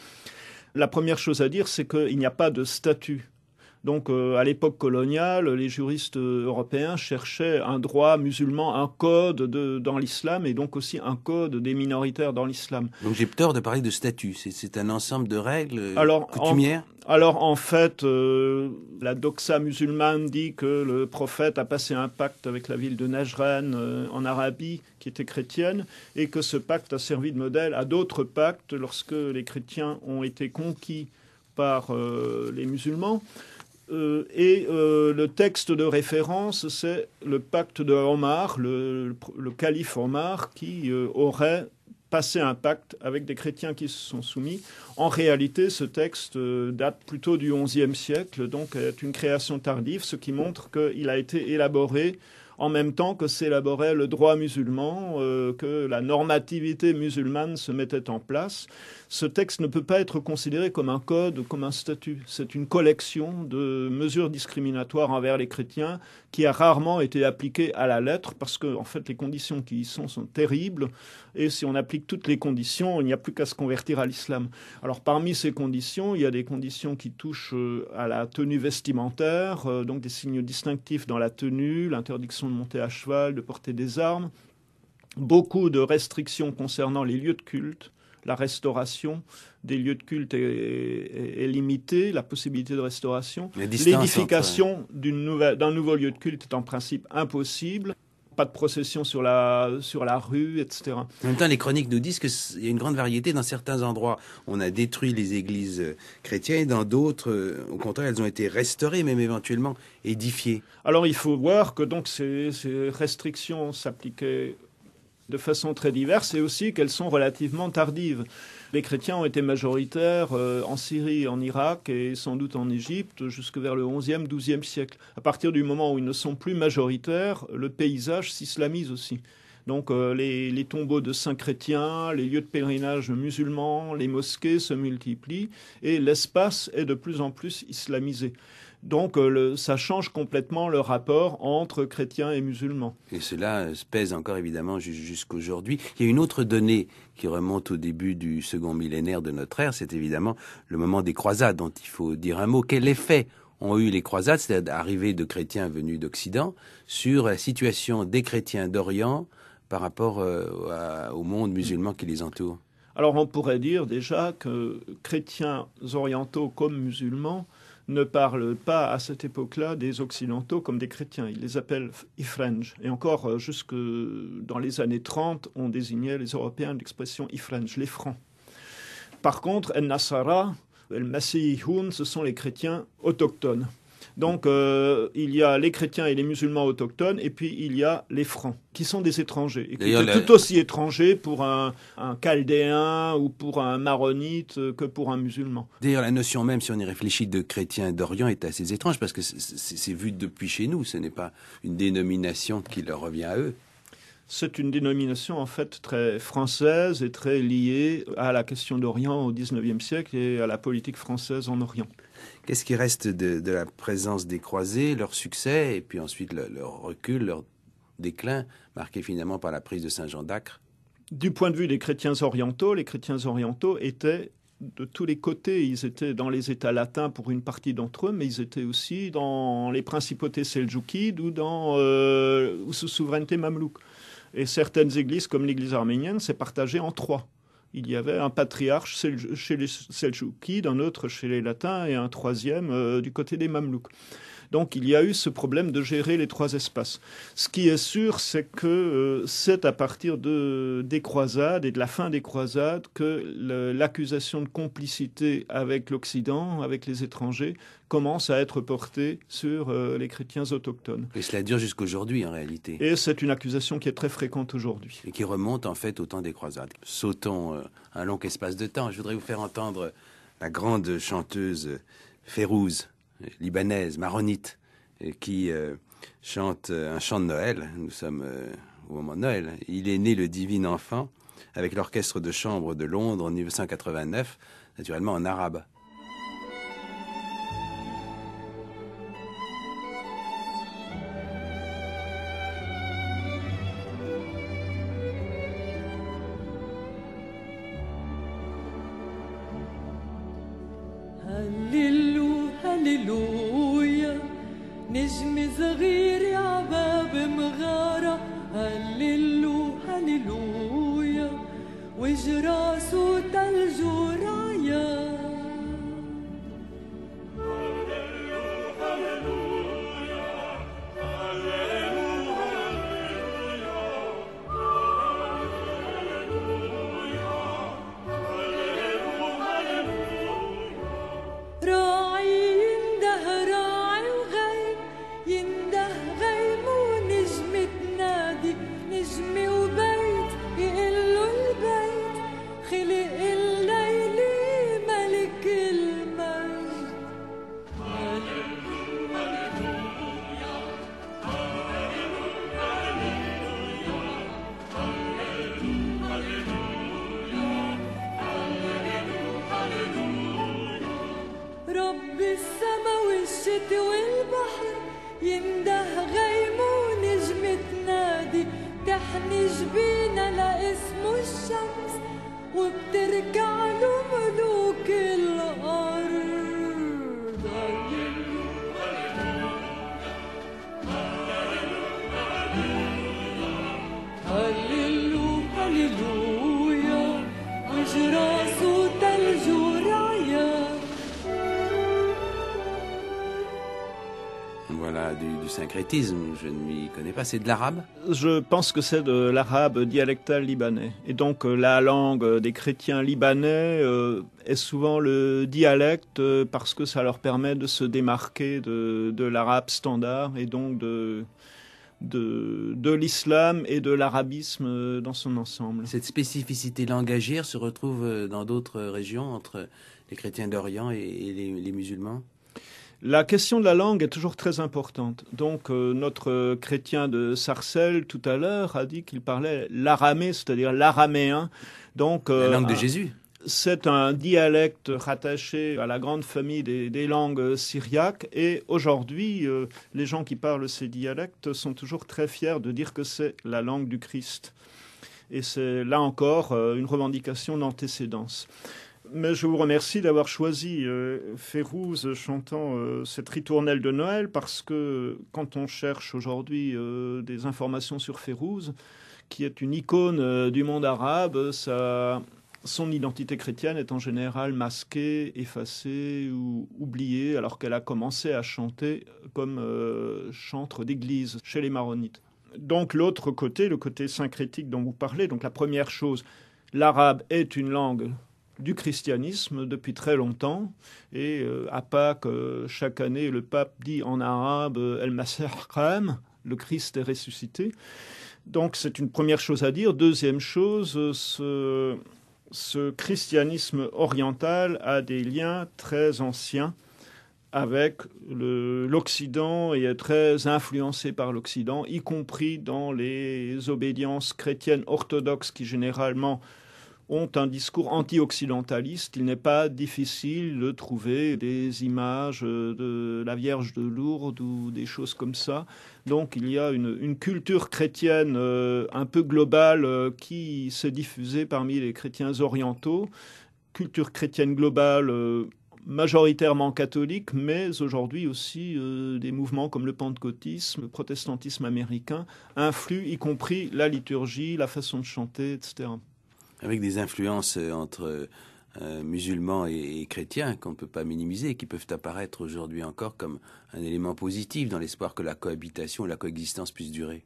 La première chose à dire, c'est qu'il n'y a pas de statut. Donc, à l'époque coloniale, les juristes européens cherchaient un droit musulman, un code dans l'islam, et donc aussi un code des minoritaires dans l'islam. Donc, j'ai tort de parler de statut. C'est un ensemble de règles coutumières. Alors, en fait, la doxa musulmane dit que le prophète a passé un pacte avec la ville de Najran en Arabie, qui était chrétienne, et que ce pacte a servi de modèle à d'autres pactes lorsque les chrétiens ont été conquis par les musulmans. Le texte de référence, c'est le pacte de Omar, le calife Omar, qui aurait passé un pacte avec des chrétiens qui se sont soumis. En réalité, ce texte date plutôt du XIe siècle, donc est une création tardive, ce qui montre qu'il a été élaboré en même temps que s'élaborait le droit musulman, que la normativité musulmane se mettait en place. Ce texte ne peut pas être considéré comme un code, comme un statut. C'est une collection de mesures discriminatoires envers les chrétiens qui a rarement été appliquée à la lettre parce que, en fait, les conditions qui y sont terribles. Et si on applique toutes les conditions, il n'y a plus qu'à se convertir à l'islam. Alors, parmi ces conditions, il y a des conditions qui touchent à la tenue vestimentaire, donc des signes distinctifs dans la tenue, l'interdiction de monter à cheval, de porter des armes, beaucoup de restrictions concernant les lieux de culte. La restauration des lieux de culte est limitée, la possibilité de restauration. L'édification d'un nouveau lieu de culte est en principe impossible. Pas de procession sur la rue, etc. En même temps, les chroniques nous disent qu'il y a une grande variété. Dans certains endroits, on a détruit les églises chrétiennes, et dans d'autres, au contraire, elles ont été restaurées, même éventuellement édifiées. Alors, il faut voir que donc ces restrictions s'appliquaient de façon très diverse et aussi qu'elles sont relativement tardives. Les chrétiens ont été majoritaires en Syrie, en Irak et sans doute en Égypte jusque vers le XIe, XIIe siècle. À partir du moment où ils ne sont plus majoritaires, le paysage s'islamise aussi. Donc les tombeaux de saints chrétiens, les lieux de pèlerinage musulmans, les mosquées se multiplient et l'espace est de plus en plus islamisé. Donc ça change complètement le rapport entre chrétiens et musulmans. Et cela pèse encore évidemment jusqu'aujourd'hui. Il y a une autre donnée qui remonte au début du second millénaire de notre ère, c'est évidemment le moment des croisades dont il faut dire un mot. Quel effet ont eu les croisades, c'est-à-dire l'arrivée de chrétiens venus d'Occident, sur la situation des chrétiens d'Orient par rapport au monde musulman qui les entoure? Alors on pourrait dire déjà que chrétiens orientaux comme musulmans ne parlent pas à cette époque-là des Occidentaux comme des chrétiens. Ils les appellent Ifranj. Et encore, jusque dans les années 30, on désignait les Européens l'expression Ifranj, les Francs. Par contre, El-Nasara, El-Masihun, ce sont les chrétiens autochtones. Donc, il y a les chrétiens et les musulmans autochtones, et puis il y a les francs, qui sont des étrangers, et qui étaient tout aussi étrangers pour un chaldéen ou pour un maronite que pour un musulman. D'ailleurs, la notion même, si on y réfléchit, de chrétien d'Orient est assez étrange, parce que c'est vu depuis chez nous, ce n'est pas une dénomination qui leur revient à eux. C'est une dénomination en fait très française et très liée à la question d'Orient au XIXe siècle et à la politique française en Orient. Qu'est-ce qui reste de la présence des croisés, leur succès, et puis ensuite leur recul, leur déclin, marqué finalement par la prise de Saint-Jean d'Acre? Du point de vue des chrétiens orientaux, les chrétiens orientaux étaient de tous les côtés. Ils étaient dans les États latins pour une partie d'entre eux, mais ils étaient aussi dans les principautés seldjoukides ou sous souveraineté mamelouk. Et certaines églises, comme l'église arménienne, s'est partagée en trois. Il y avait un patriarche chez les Seldjoukides, un autre chez les Latins et un troisième du côté des Mamelouks. Donc il y a eu ce problème de gérer les trois espaces. Ce qui est sûr, c'est que c'est à partir des croisades et de la fin des croisades que l'accusation de complicité avec l'Occident, avec les étrangers, commence à être portée sur les chrétiens autochtones. Et cela dure jusqu'aujourd'hui en réalité. Et c'est une accusation qui est très fréquente aujourd'hui. Et qui remonte en fait au temps des croisades. Sautons un long espace de temps. Je voudrais vous faire entendre la grande chanteuse Férouz, libanaise, maronite, qui chante un chant de Noël. Nous sommes au moment de Noël. Il est né le divin enfant avec l'orchestre de chambre de Londres en 1989, naturellement en arabe. هللويا نجم صغير عباب مغارة هللويا وجراسه تلج ورايا والبحر ينده غيم ونجم تنادي تحني جبينا لاسمه الشمس وبتركع له ملوك الارض هللويا وجراسه تلج ورايا. Voilà, du syncrétisme, je ne m'y connais pas, c'est de l'arabe? Je pense que c'est de l'arabe dialectal libanais. Et donc la langue des chrétiens libanais est souvent le dialecte parce que ça leur permet de se démarquer de l'arabe standard et donc de l'islam et de l'arabisme dans son ensemble. Cette spécificité langagière se retrouve dans d'autres régions entre les chrétiens d'Orient et les musulmans? La question de la langue est toujours très importante. Donc, notre chrétien de Sarcelles, tout à l'heure, a dit qu'il parlait l'aramée, c'est-à-dire l'araméen. Donc, la langue de Jésus. C'est un dialecte rattaché à la grande famille des langues syriaques. Et aujourd'hui, les gens qui parlent ces dialectes sont toujours très fiers de dire que c'est la langue du Christ. Et c'est là encore une revendication d'antécédence. Mais je vous remercie d'avoir choisi Férouz chantant cette ritournelle de Noël, parce que quand on cherche aujourd'hui des informations sur Férouz, qui est une icône du monde arabe, son identité chrétienne est en général masquée, effacée ou oubliée, alors qu'elle a commencé à chanter comme chantre d'église chez les maronites. Donc l'autre côté, le côté syncrétique dont vous parlez, donc la première chose, l'arabe est une langue du christianisme depuis très longtemps. Et à Pâques, chaque année, le pape dit en arabe « El-Masih Qam », le Christ est ressuscité. Donc c'est une première chose à dire. Deuxième chose, ce christianisme oriental a des liens très anciens avec l'Occident et est très influencé par l'Occident, y compris dans les obédiences chrétiennes orthodoxes qui généralement ont un discours anti-occidentaliste. Il n'est pas difficile de trouver des images de la Vierge de Lourdes ou des choses comme ça. Donc il y a une culture chrétienne un peu globale qui s'est diffusée parmi les chrétiens orientaux. Culture chrétienne globale majoritairement catholique, mais aujourd'hui aussi des mouvements comme le pentecôtisme, le protestantisme américain influent, y compris la liturgie, la façon de chanter, etc. Avec des influences entre musulmans et chrétiens qu'on ne peut pas minimiser et qui peuvent apparaître aujourd'hui encore comme un élément positif dans l'espoir que la cohabitation et la coexistence puissent durer.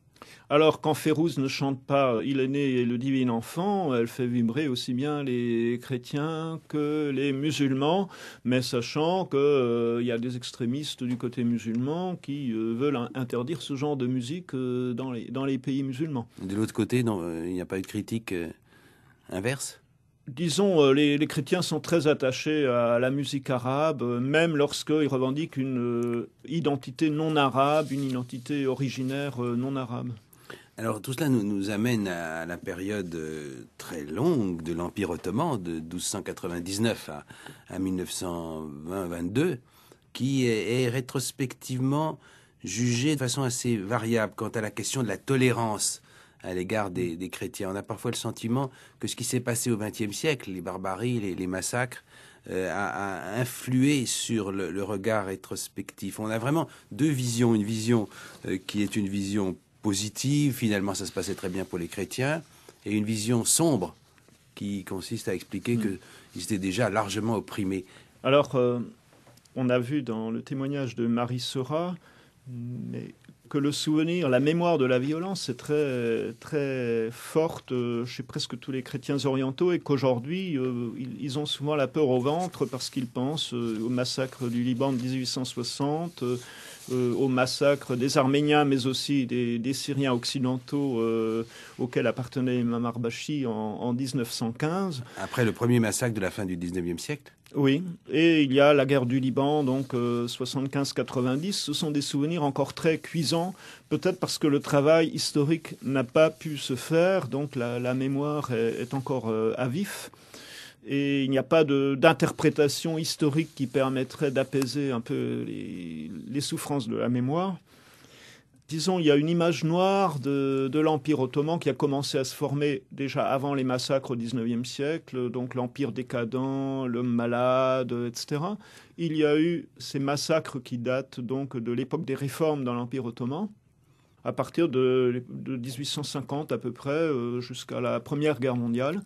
Alors, quand Férouz ne chante pas « Il est né le divin enfant », elle fait vibrer aussi bien les chrétiens que les musulmans, mais sachant qu'il y a des extrémistes du côté musulman qui veulent interdire ce genre de musique dans les pays musulmans. De l'autre côté, il n'y a pas eu de critique inverse ? Disons, les chrétiens sont très attachés à la musique arabe, même lorsqu'ils revendiquent une identité non arabe, une identité originaire non arabe. Alors tout cela nous amène à la période très longue de l'Empire ottoman, de 1299 à 1920-22, qui est rétrospectivement jugée de façon assez variable quant à la question de la tolérance à l'égard des chrétiens. On a parfois le sentiment que ce qui s'est passé au XXe siècle, les barbaries, les massacres, a influé sur le regard rétrospectif. On a vraiment deux visions. Une vision qui est une vision positive, finalement ça se passait très bien pour les chrétiens, et une vision sombre qui consiste à expliquer qu'ils étaient déjà largement opprimés. Alors, on a vu dans le témoignage de Marie Seurat, que le souvenir, la mémoire de la violence est très, très forte chez presque tous les chrétiens orientaux et qu'aujourd'hui, ils ont souvent la peur au ventre parce qu'ils pensent au massacre du Liban de 1860, au massacre des Arméniens, mais aussi des Syriens occidentaux auxquels appartenait Imam Arbachi en 1915. Après le premier massacre de la fin du 19e siècle ? Oui, et il y a la guerre du Liban, donc 75-90. Ce sont des souvenirs encore très cuisants, peut-être parce que le travail historique n'a pas pu se faire, donc la mémoire est encore à vif. Et il n'y a pas d'interprétation historique qui permettrait d'apaiser un peu les souffrances de la mémoire. Disons, il y a une image noire de l'Empire ottoman qui a commencé à se former déjà avant les massacres au XIXe siècle, donc l'Empire décadent, l'homme malade, etc. Il y a eu ces massacres qui datent donc de l'époque des réformes dans l'Empire ottoman, à partir de 1850 à peu près, jusqu'à la Première Guerre mondiale.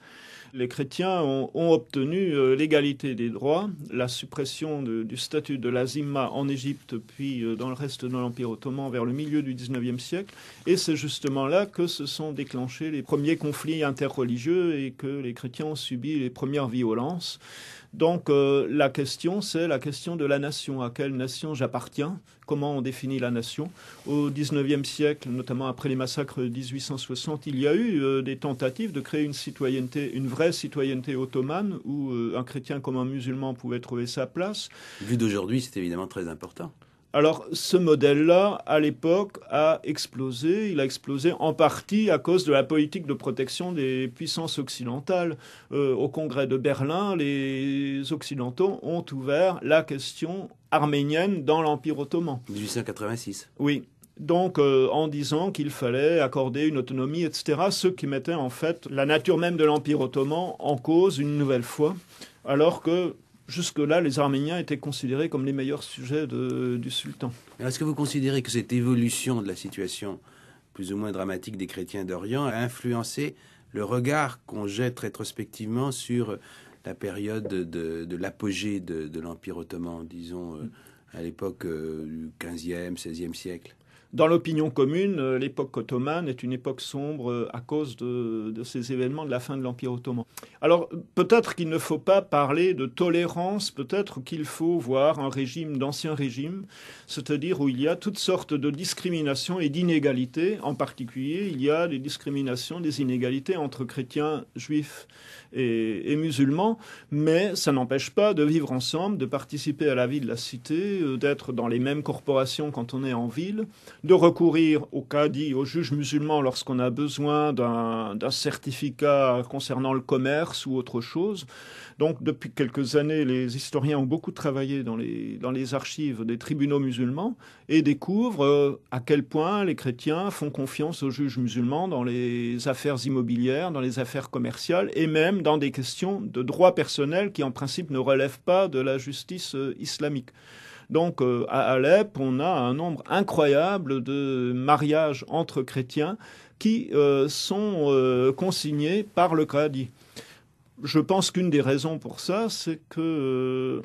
Les chrétiens ont obtenu l'égalité des droits, la suppression du statut de la zimma en Égypte, puis dans le reste de l'Empire ottoman vers le milieu du XIXe siècle. Et c'est justement là que se sont déclenchés les premiers conflits interreligieux et que les chrétiens ont subi les premières violences. Donc la question, c'est la question de la nation. À quelle nation j'appartiens? Comment on définit la nation? Au XIXe siècle, notamment après les massacres de 1860, il y a eu des tentatives de créer une citoyenneté, une vraie citoyenneté ottomane, où un chrétien comme un musulman pouvait trouver sa place. Vu d'aujourd'hui, c'est évidemment très important. Alors, ce modèle-là, à l'époque, a explosé. Il a explosé en partie à cause de la politique de protection des puissances occidentales. Au congrès de Berlin, les Occidentaux ont ouvert la question arménienne dans l'Empire ottoman. 1886. Oui. Donc, en disant qu'il fallait accorder une autonomie, etc., ce qui mettait en fait la nature même de l'Empire ottoman en cause une nouvelle fois, alors que jusque-là, les Arméniens étaient considérés comme les meilleurs sujets du sultan. Est-ce que vous considérez que cette évolution de la situation plus ou moins dramatique des chrétiens d'Orient a influencé le regard qu'on jette rétrospectivement sur la période de l'apogée de l'Empire ottoman, disons, à l'époque du 15e, 16e siècle? Dans l'opinion commune, l'époque ottomane est une époque sombre à cause de ces événements de la fin de l'Empire ottoman. Alors, peut-être qu'il ne faut pas parler de tolérance, peut-être qu'il faut voir un régime d'ancien régime, c'est-à-dire où il y a toutes sortes de discriminations et d'inégalités. En particulier, il y a des discriminations, des inégalités entre chrétiens, juifs et musulmans, mais ça n'empêche pas de vivre ensemble, de participer à la vie de la cité, d'être dans les mêmes corporations quand on est en ville, de recourir au cadi, aux juges musulmans lorsqu'on a besoin d'un certificat concernant le commerce ou autre chose. Donc, depuis quelques années, les historiens ont beaucoup travaillé dans les archives des tribunaux musulmans et découvrent à quel point les chrétiens font confiance aux juges musulmans dans les affaires immobilières, dans les affaires commerciales et même dans des questions de droit personnel qui, en principe, ne relèvent pas de la justice islamique. Donc, à Alep, on a un nombre incroyable de mariages entre chrétiens qui sont consignés par le Qadi. Je pense qu'une des raisons pour ça, c'est que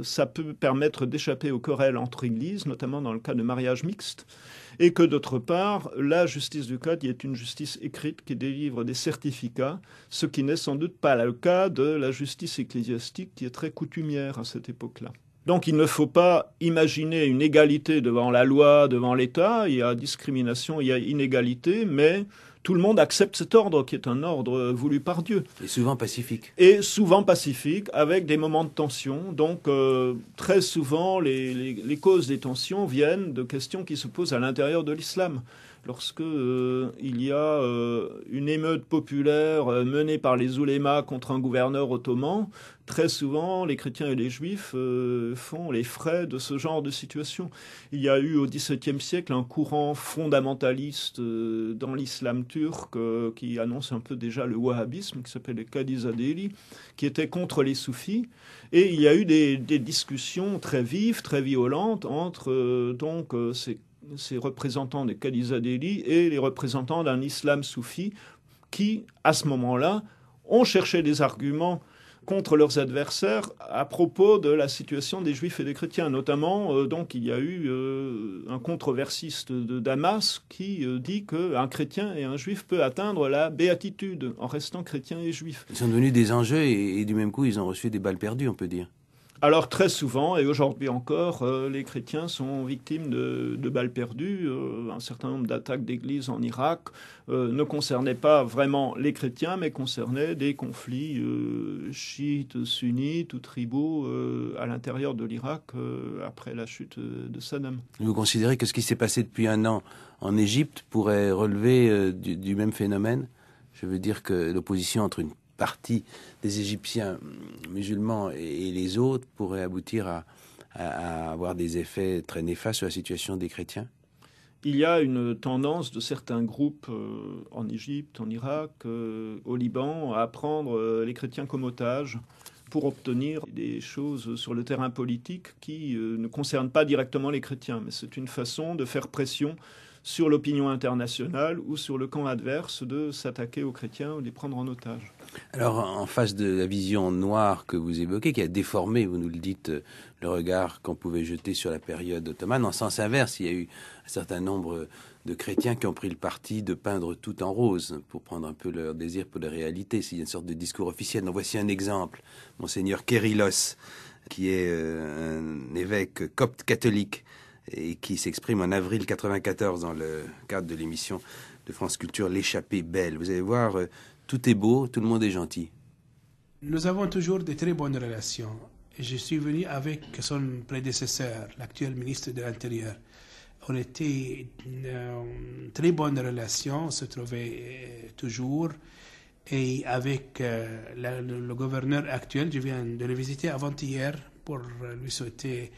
ça peut permettre d'échapper aux querelles entre églises, notamment dans le cas de mariages mixtes, et que d'autre part, la justice du Qadi est une justice écrite qui délivre des certificats, ce qui n'est sans doute pas le cas de la justice ecclésiastique qui est très coutumière à cette époque-là. Donc il ne faut pas imaginer une égalité devant la loi, devant l'État, il y a discrimination, il y a inégalité, mais tout le monde accepte cet ordre qui est un ordre voulu par Dieu. Et souvent pacifique. Et souvent pacifique, avec des moments de tension. Donc très souvent, les causes des tensions viennent de questions qui se posent à l'intérieur de l'islam. Lorsque il y a une émeute populaire menée par les oulémas contre un gouverneur ottoman, très souvent les chrétiens et les juifs font les frais de ce genre de situation. Il y a eu au XVIIe siècle un courant fondamentaliste dans l'islam turc qui annonce un peu déjà le wahhabisme, qui s'appelle les Kadizadeli, qui était contre les soufis. Et il y a eu des discussions très vives, très violentes entre ces représentants des Kadizadeli et les représentants d'un islam soufi qui, à ce moment-là, ont cherché des arguments contre leurs adversaires à propos de la situation des juifs et des chrétiens. Notamment, donc, il y a eu un controversiste de Damas qui dit qu'un chrétien et un juif peut atteindre la béatitude en restant chrétien et juif. Ils sont devenus des enjeux et du même coup, ils ont reçu des balles perdues, on peut dire. Alors très souvent, et aujourd'hui encore, les chrétiens sont victimes de balles perdues. Un certain nombre d'attaques d'églises en Irak ne concernaient pas vraiment les chrétiens, mais concernaient des conflits chiites, sunnites ou tribaux à l'intérieur de l'Irak après la chute de Saddam. Vous considérez que ce qui s'est passé depuis un an en Égypte pourrait relever du même phénomène? Je veux dire que l'opposition entre une partie des Égyptiens musulmans et les autres pourrait aboutir à avoir des effets très néfastes sur la situation des chrétiens? Il y a une tendance de certains groupes en Égypte, en Irak, au Liban, à prendre les chrétiens comme otages pour obtenir des choses sur le terrain politique qui ne concernent pas directement les chrétiens. Mais c'est une façon de faire pression sur l'opinion internationale ou sur le camp adverse de s'attaquer aux chrétiens ou de les prendre en otage. Alors, en face de la vision noire que vous évoquez, qui a déformé, vous nous le dites, le regard qu'on pouvait jeter sur la période ottomane, en sens inverse, il y a eu un certain nombre de chrétiens qui ont pris le parti de peindre tout en rose pour prendre un peu leur désir pour la réalité. C'est une sorte de discours officiel. Donc, voici un exemple. Monseigneur Kérylos, qui est un évêque copte catholique, et qui s'exprime en avril 1994 dans le cadre de l'émission de France Culture L'échappée belle. Vous allez voir, tout est beau, tout le monde est gentil. Nous avons toujours de très bonnes relations. Je suis venu avec son prédécesseur, l'actuel ministre de l'Intérieur. On était une très bonne relation, on se trouvait toujours. Et avec le gouverneur actuel, je viens de le visiter avant-hier pour lui souhaiter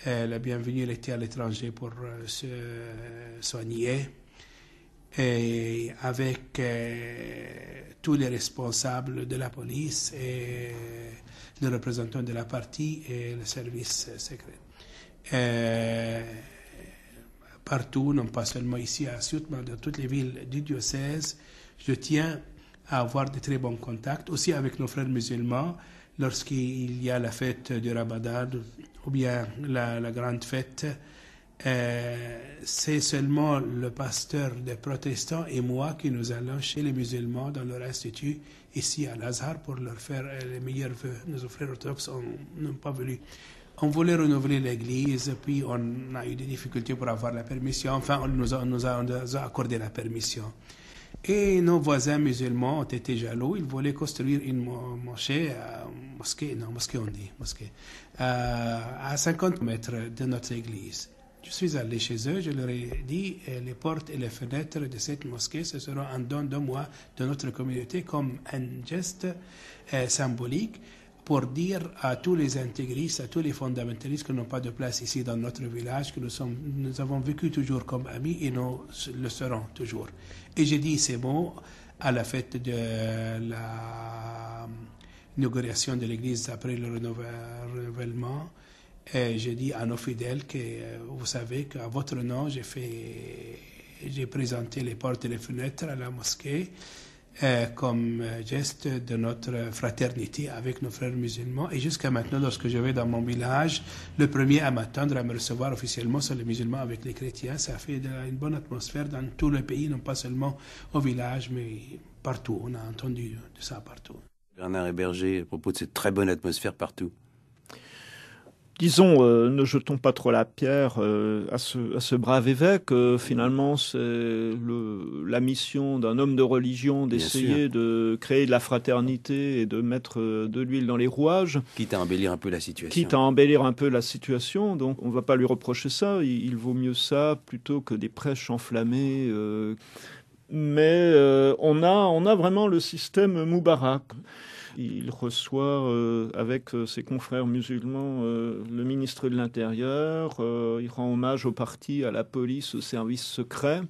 la bienvenue. Il était à l'étranger pour se soigner. Et avec tous les responsables de la police et les représentants de la partie et le service secret. Partout, non pas seulement ici à Sousse, mais dans toutes les villes du diocèse, je tiens à avoir de très bons contacts, aussi avec nos frères musulmans, lorsqu'il y a la fête du Ramadan ou bien la grande fête. C'est seulement le pasteur des protestants et moi qui nous allons chez les musulmans dans leur institut ici à l'Azhar pour leur faire les meilleurs vœux. Nos frères orthodoxes n'ont pas voulu. On voulait renouveler l'église, puis on a eu des difficultés pour avoir la permission. Enfin, on nous a accordé la permission. Et nos voisins musulmans ont été jaloux. Ils voulaient construire une mosquée, à 50 mètres de notre église. Je suis allé chez eux, je leur ai dit les portes et les fenêtres de cette mosquée, ce seront un don de moi, de notre communauté, comme un geste symbolique pour dire à tous les intégristes, à tous les fondamentalistes qui n'ont pas de place ici dans notre village, que nous avons vécu toujours comme amis et nous le serons toujours. Et j'ai dit ces mots à la fête de la inauguration de l'église après le renouvellement. Et j'ai dit à nos fidèles que vous savez qu'à votre nom, j'ai présenté les portes et les fenêtres à la mosquée comme geste de notre fraternité avec nos frères musulmans. Et jusqu'à maintenant, lorsque je vais dans mon village, le premier à m'attendre, à me recevoir officiellement, sont les musulmans avec les chrétiens. Ça fait une bonne atmosphère dans tout le pays, non pas seulement au village, mais partout. On a entendu de ça partout. Bernard Héberger, à propos de cette très bonne atmosphère partout. Disons, ne jetons pas trop la pierre à ce brave évêque. Finalement, c'est la mission d'un homme de religion d'essayer de créer de la fraternité et de mettre de l'huile dans les rouages. Quitte à embellir un peu la situation. Donc, on ne va pas lui reprocher ça. Il vaut mieux ça plutôt que des prêches enflammées. Mais on a vraiment le système Moubarak. Il reçoit avec ses confrères musulmans le ministre de l'Intérieur, il rend hommage au parti, à la police, aux services secrets.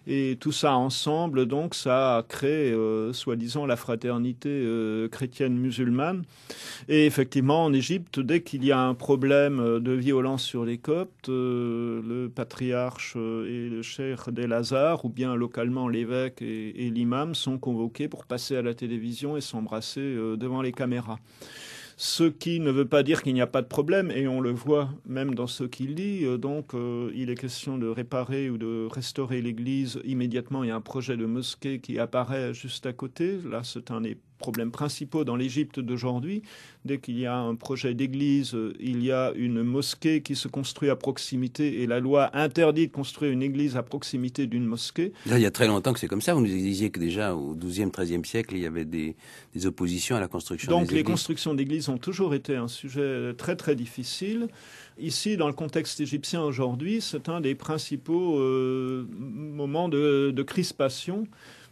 Et tout ça ensemble, donc, ça a créé, soi-disant, la fraternité chrétienne-musulmane. Et effectivement, en Égypte, dès qu'il y a un problème de violence sur les Coptes, le patriarche et le cheikh d'El-Azhar, ou bien localement l'évêque et l'imam, sont convoqués pour passer à la télévision et s'embrasser devant les caméras. Ce qui ne veut pas dire qu'il n'y a pas de problème, et on le voit même dans ce qu'il dit. Donc, il est question de réparer ou de restaurer l'église immédiatement. Il y a un projet de mosquée qui apparaît juste à côté. Là, c'est un des problèmes principaux dans l'Égypte d'aujourd'hui. Dès qu'il y a un projet d'église, il y a une mosquée qui se construit à proximité, et la loi interdit de construire une église à proximité d'une mosquée. Là, il y a très longtemps que c'est comme ça. Vous nous disiez que déjà au XIIe, XIIIe siècle, il y avait des oppositions à la construction des églises. Donc les constructions d'églises ont toujours été un sujet très très difficile. Ici, dans le contexte égyptien aujourd'hui, c'est un des principaux moments de crispation.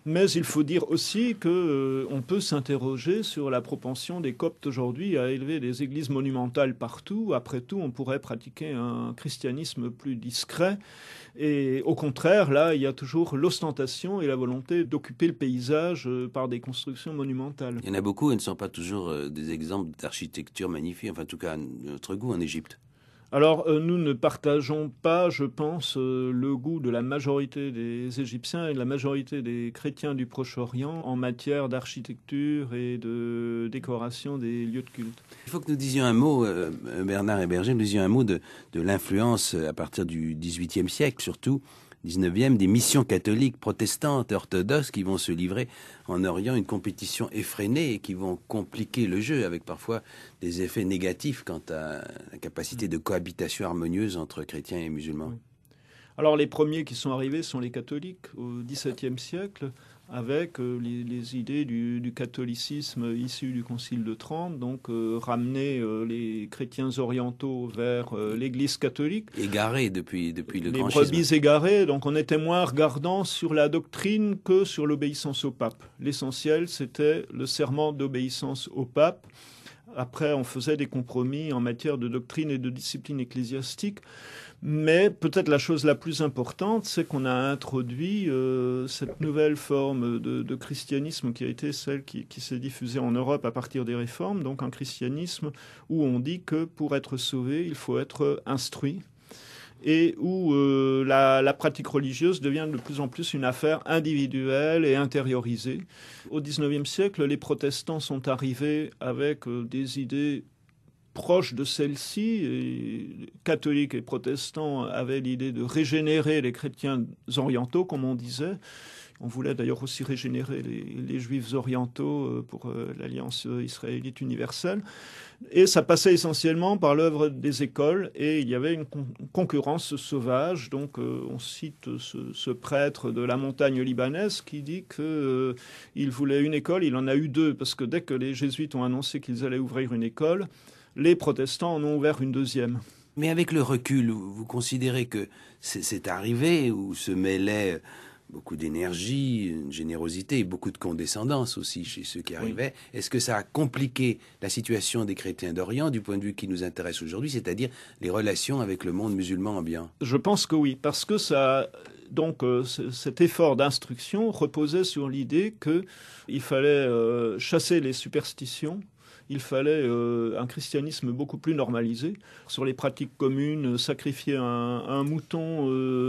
Mais il faut dire aussi qu'on peut s'interroger sur la propension des Coptes aujourd'hui à élever des églises monumentales partout. Après tout, on pourrait pratiquer un christianisme plus discret. Et au contraire, là, il y a toujours l'ostentation et la volonté d'occuper le paysage par des constructions monumentales. Il y en a beaucoup, et ne sont pas toujours des exemples d'architecture magnifique, enfin en tout cas à notre goût en Égypte. Alors, nous ne partageons pas, je pense, le goût de la majorité des Égyptiens et de la majorité des chrétiens du Proche-Orient en matière d'architecture et de décoration des lieux de culte. Il faut que nous disions un mot, Bernard Héberger, nous disions un mot de l'influence à partir du XVIIIe siècle, surtout 19e, des missions catholiques, protestantes et orthodoxes qui vont se livrer en Orient, une compétition effrénée et qui vont compliquer le jeu avec parfois des effets négatifs quant à la capacité de cohabitation harmonieuse entre chrétiens et musulmans. Oui. Alors les premiers qui sont arrivés sont les catholiques au XVIIe siècle, avec les idées du catholicisme issu du Concile de Trente, donc ramener les chrétiens orientaux vers l'Église catholique. Égarés depuis le grand schisme. Les brebis égarées, donc on était moins regardant sur la doctrine que sur l'obéissance au pape. L'essentiel, c'était le serment d'obéissance au pape. Après, on faisait des compromis en matière de doctrine et de discipline ecclésiastique. Mais peut-être la chose la plus importante, c'est qu'on a introduit cette nouvelle forme de christianisme qui a été celle qui s'est diffusée en Europe à partir des réformes, donc un christianisme où on dit que pour être sauvé, il faut être instruit, et où la pratique religieuse devient de plus en plus une affaire individuelle et intériorisée. Au XIXe siècle, les protestants sont arrivés avec des idées proches de celle-ci, et catholiques et protestants avaient l'idée de régénérer les chrétiens orientaux, comme on disait, On voulait d'ailleurs aussi régénérer les Juifs orientaux pour l'Alliance israélite universelle. Et ça passait essentiellement par l'œuvre des écoles, et il y avait une concurrence sauvage. Donc on cite ce prêtre de la montagne libanaise qui dit qu'il voulait une école, il en a eu deux, parce que dès que les jésuites ont annoncé qu'ils allaient ouvrir une école, les protestants en ont ouvert une deuxième. Mais avec le recul, vous considérez que c'est arrivé où se mêlait beaucoup d'énergie, une générosité et beaucoup de condescendance aussi chez ceux qui arrivaient. Oui. Est-ce que ça a compliqué la situation des chrétiens d'Orient du point de vue qui nous intéresse aujourd'hui, c'est-à-dire les relations avec le monde musulman ambiant? Je pense que oui, parce que cet effort d'instruction reposait sur l'idée qu'il fallait chasser les superstitions. Il fallait un christianisme beaucoup plus normalisé. Sur les pratiques communes, sacrifier un mouton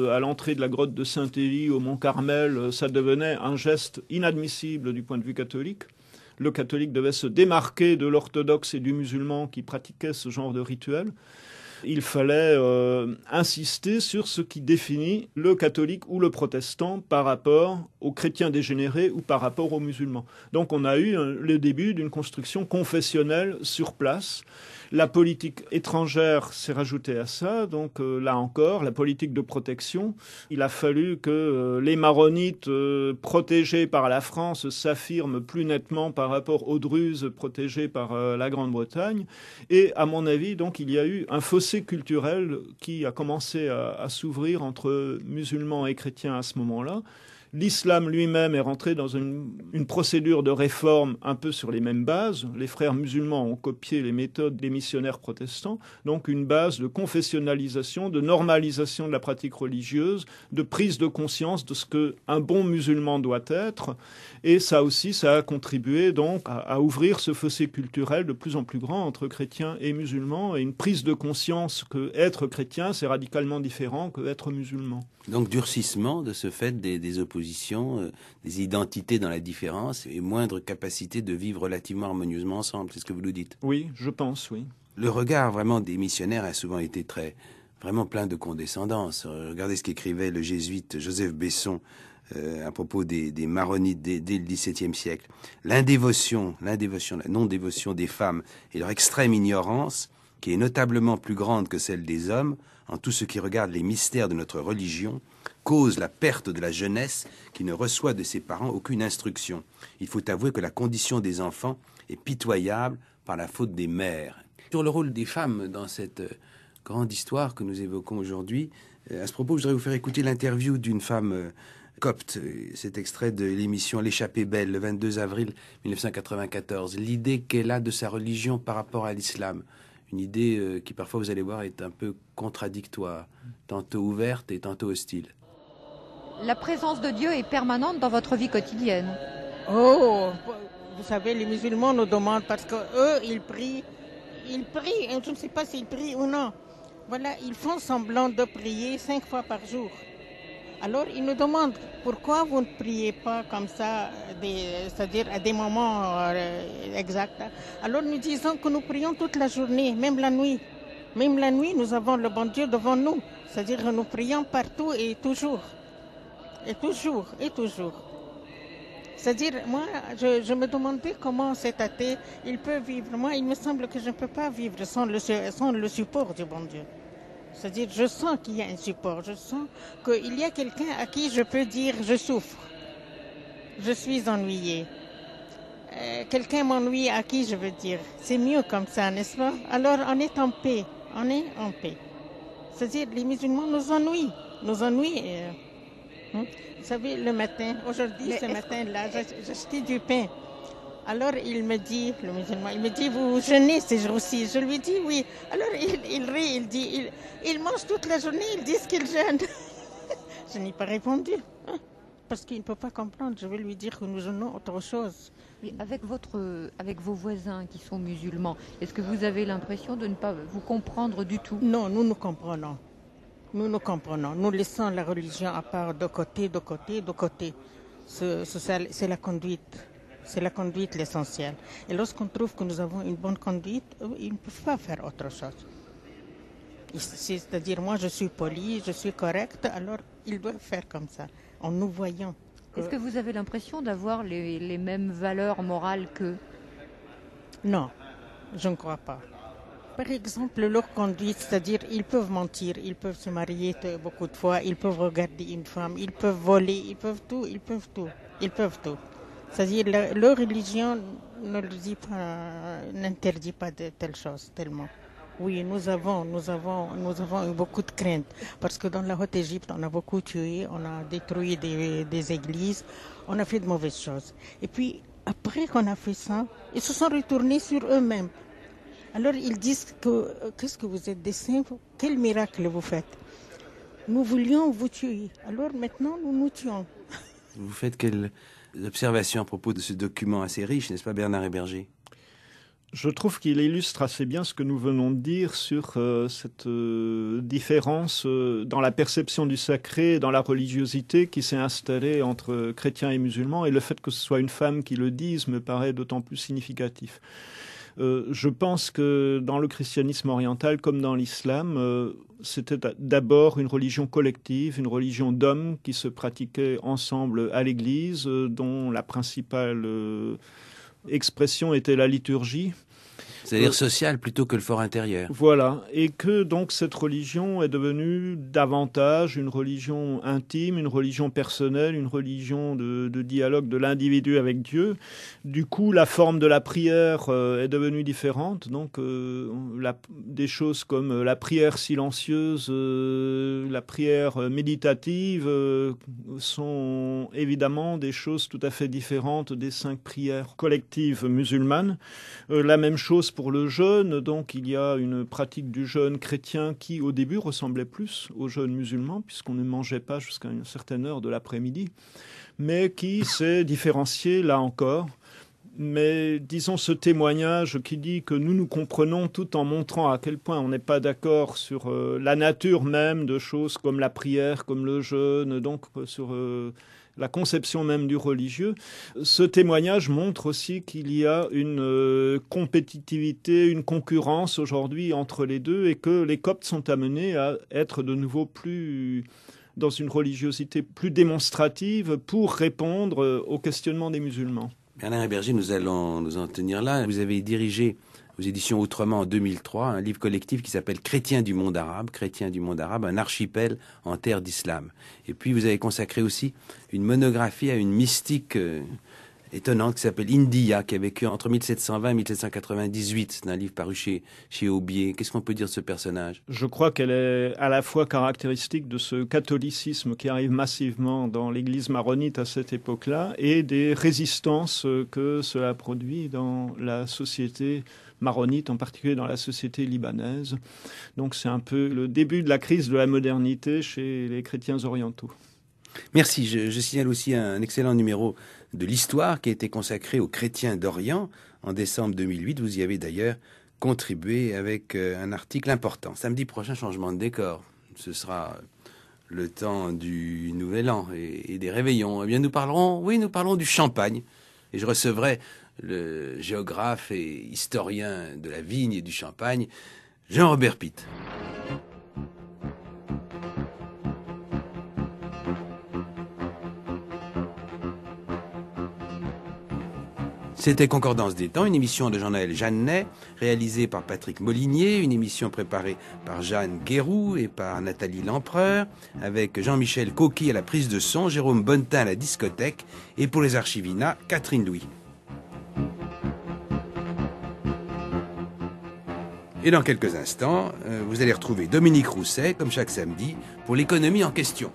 à l'entrée de la grotte de Saint-Élie au Mont Carmel, ça devenait un geste inadmissible du point de vue catholique. Le catholique devait se démarquer de l'orthodoxe et du musulman qui pratiquaient ce genre de rituel. Il fallait insister sur ce qui définit le catholique ou le protestant par rapport aux chrétiens dégénérés ou par rapport aux musulmans. Donc on a eu le début d'une construction confessionnelle sur place. La politique étrangère s'est rajoutée à ça, donc là encore, la politique de protection. Il a fallu que les maronites protégés par la France s'affirment plus nettement par rapport aux druzes protégés par la Grande-Bretagne. Et à mon avis, donc, il y a eu un fossé culturel qui a commencé à s'ouvrir entre musulmans et chrétiens à ce moment-là. L'islam lui-même est rentré dans une procédure de réforme un peu sur les mêmes bases. Les frères musulmans ont copié les méthodes des missionnaires protestants, donc une base de confessionnalisation, de normalisation de la pratique religieuse, de prise de conscience de ce qu'un bon musulman doit être. Et ça aussi, ça a contribué donc à ouvrir ce fossé culturel de plus en plus grand entre chrétiens et musulmans, et une prise de conscience que être chrétien, c'est radicalement différent que être musulman. Donc durcissement de ce fait des oppositions, des identités dans la différence et moindre capacité de vivre relativement harmonieusement ensemble, c'est ce que vous nous dites? Oui, je pense, oui. Le regard vraiment des missionnaires a souvent été vraiment plein de condescendance. Regardez ce qu'écrivait le jésuite Joseph Besson à propos des maronites dès le XVIIe siècle. La non-dévotion des femmes et leur extrême ignorance, qui est notablement plus grande que celle des hommes, en tout ce qui regarde les mystères de notre religion, cause la perte de la jeunesse qui ne reçoit de ses parents aucune instruction. Il faut avouer que la condition des enfants est pitoyable par la faute des mères. Sur le rôle des femmes dans cette grande histoire que nous évoquons aujourd'hui, à ce propos, je voudrais vous faire écouter l'interview d'une femme copte. Cet extrait de l'émission L'échappée belle, le 22 avril 1994. L'idée qu'elle a de sa religion par rapport à l'islam. Une idée qui parfois, vous allez voir, est un peu contradictoire, tantôt ouverte et tantôt hostile. La présence de Dieu est permanente dans votre vie quotidienne. Oh, vous savez, les musulmans nous demandent, parce qu'eux, ils prient, je ne sais pas s'ils prient ou non. Voilà, ils font semblant de prier 5 fois par jour. Alors, ils nous demandent, pourquoi vous ne priez pas comme ça, c'est-à-dire à des moments exacts. Alors, nous disons que nous prions toute la journée, même la nuit. Même la nuit, nous avons le bon Dieu devant nous. C'est-à-dire que nous prions partout et toujours. Et toujours, et toujours. C'est-à-dire, moi, je me demandais comment cet athée, il peut vivre. Moi, il me semble que je ne peux pas vivre sans le support du bon Dieu. C'est-à-dire, je sens qu'il y a un support, je sens qu'il y a quelqu'un à qui je peux dire « je souffre, je suis ennuyé ». Quelqu'un m'ennuie à qui je veux dire « c'est mieux comme ça, n'est-ce pas ?» Alors, on est en paix, C'est-à-dire, les musulmans nous ennuient. Vous savez, le matin, aujourd'hui, ce matin-là, j'achetais du pain. Alors il me dit, le musulman, il me dit, vous jeûnez ces jours-ci? Je lui dis oui. Alors il rit, il dit, il mange toute la journée, ils disent qu'il jeûne. Je n'ai pas répondu, parce qu'il ne peut pas comprendre. Je vais lui dire que nous jeûnons autre chose. Mais avec vos voisins qui sont musulmans, est-ce que vous avez l'impression de ne pas vous comprendre du tout? Non, nous nous comprenons. Nous laissons la religion à part de côté. C'est la conduite. C'est la conduite l'essentiel. Et lorsqu'on trouve que nous avons une bonne conduite, ils ne peuvent pas faire autre chose. C'est-à-dire, moi, je suis poli, je suis correcte, alors ils doivent faire comme ça, en nous voyant Est-ce que vous avez l'impression d'avoir les mêmes valeurs morales qu'eux? Non, je ne crois pas. Par exemple, leur conduite, c'est-à-dire ils peuvent mentir, ils peuvent se marier beaucoup de fois, ils peuvent regarder une femme, ils peuvent voler, ils peuvent tout. C'est-à-dire leur religion n'interdit pas de telles choses tellement. Oui, nous avons eu beaucoup de craintes parce que dans la Haute-Égypte, on a beaucoup tué, on a détruit des églises, on a fait de mauvaises choses. Et puis, après qu'on a fait ça, ils se sont retournés sur eux-mêmes. Alors ils disent qu'est-ce que vous êtes des saints, quel miracle vous faites. Nous voulions vous tuer, alors maintenant nous nous tuons. Vous faites quelles observations à propos de ce document assez riche, n'est-ce pas Bernard Héberger? Je trouve qu'il illustre assez bien ce que nous venons de dire sur cette différence dans la perception du sacré, dans la religiosité qui s'est installée entre chrétiens et musulmans, et le fait que ce soit une femme qui le dise me paraît d'autant plus significatif. Je pense que dans le christianisme oriental, comme dans l'islam, c'était d'abord une religion collective, une religion d'hommes qui se pratiquaient ensemble à l'église, dont la principale expression était la liturgie. C'est-à-dire social plutôt que le fort intérieur. Voilà, et que donc cette religion est devenue davantage une religion intime, une religion personnelle, une religion de dialogue de l'individu avec Dieu. Du coup, la forme de la prière est devenue différente. Donc, des choses comme la prière silencieuse, la prière méditative sont évidemment des choses tout à fait différentes des 5 prières collectives musulmanes. La même chose pour le jeûne, donc il y a une pratique du jeûne chrétien qui au début ressemblait plus au jeûne musulman, puisqu'on ne mangeait pas jusqu'à une certaine heure de l'après-midi, mais qui s'est différencié là encore. Mais disons ce témoignage qui dit que nous nous comprenons tout en montrant à quel point on n'est pas d'accord sur la nature même de choses comme la prière, comme le jeûne, donc sur la conception même du religieux. Ce témoignage montre aussi qu'il y a une compétitivité, une concurrence aujourd'hui entre les deux et que les Coptes sont amenés à être de nouveau plus dans une religiosité plus démonstrative pour répondre aux questionnements des musulmans. Bernard Héberger, nous allons nous en tenir là. Vous avez dirigé aux éditions Autrement en 2003 un livre collectif qui s'appelle Chrétiens du monde arabe, un archipel en terre d'islam. Et puis vous avez consacré aussi une monographie à une mystique étonnante qui s'appelle India, qui a vécu entre 1720 et 1798. C'est un livre paru chez Aubier. Qu'est-ce qu'on peut dire de ce personnage? Je crois qu'elle est à la fois caractéristique de ce catholicisme qui arrive massivement dans l'église maronite à cette époque-là et des résistances que cela produit dans la société maronite, en particulier dans la société libanaise. Donc c'est un peu le début de la crise de la modernité chez les chrétiens orientaux. Merci. Je signale aussi un excellent numéro de l'Histoire qui a été consacré aux chrétiens d'Orient en décembre 2008. Vous y avez d'ailleurs contribué avec un article important. Samedi prochain, changement de décor. Ce sera le temps du Nouvel An et des réveillons. Eh bien, nous parlons du champagne. Et je recevrai le géographe et historien de la vigne et du champagne, Jean-Robert Pitt. C'était Concordance des temps, une émission de Jean-Noël Jeannet, réalisée par Patrick Molinier, une émission préparée par Jeanne Guéroux et par Nathalie Lempereur, avec Jean-Michel Coqui à la prise de son, Jérôme Bonnetin à la discothèque, et pour les archivinats, Catherine Louis. Et dans quelques instants, vous allez retrouver Dominique Rousset, comme chaque samedi, pour l'économie en question.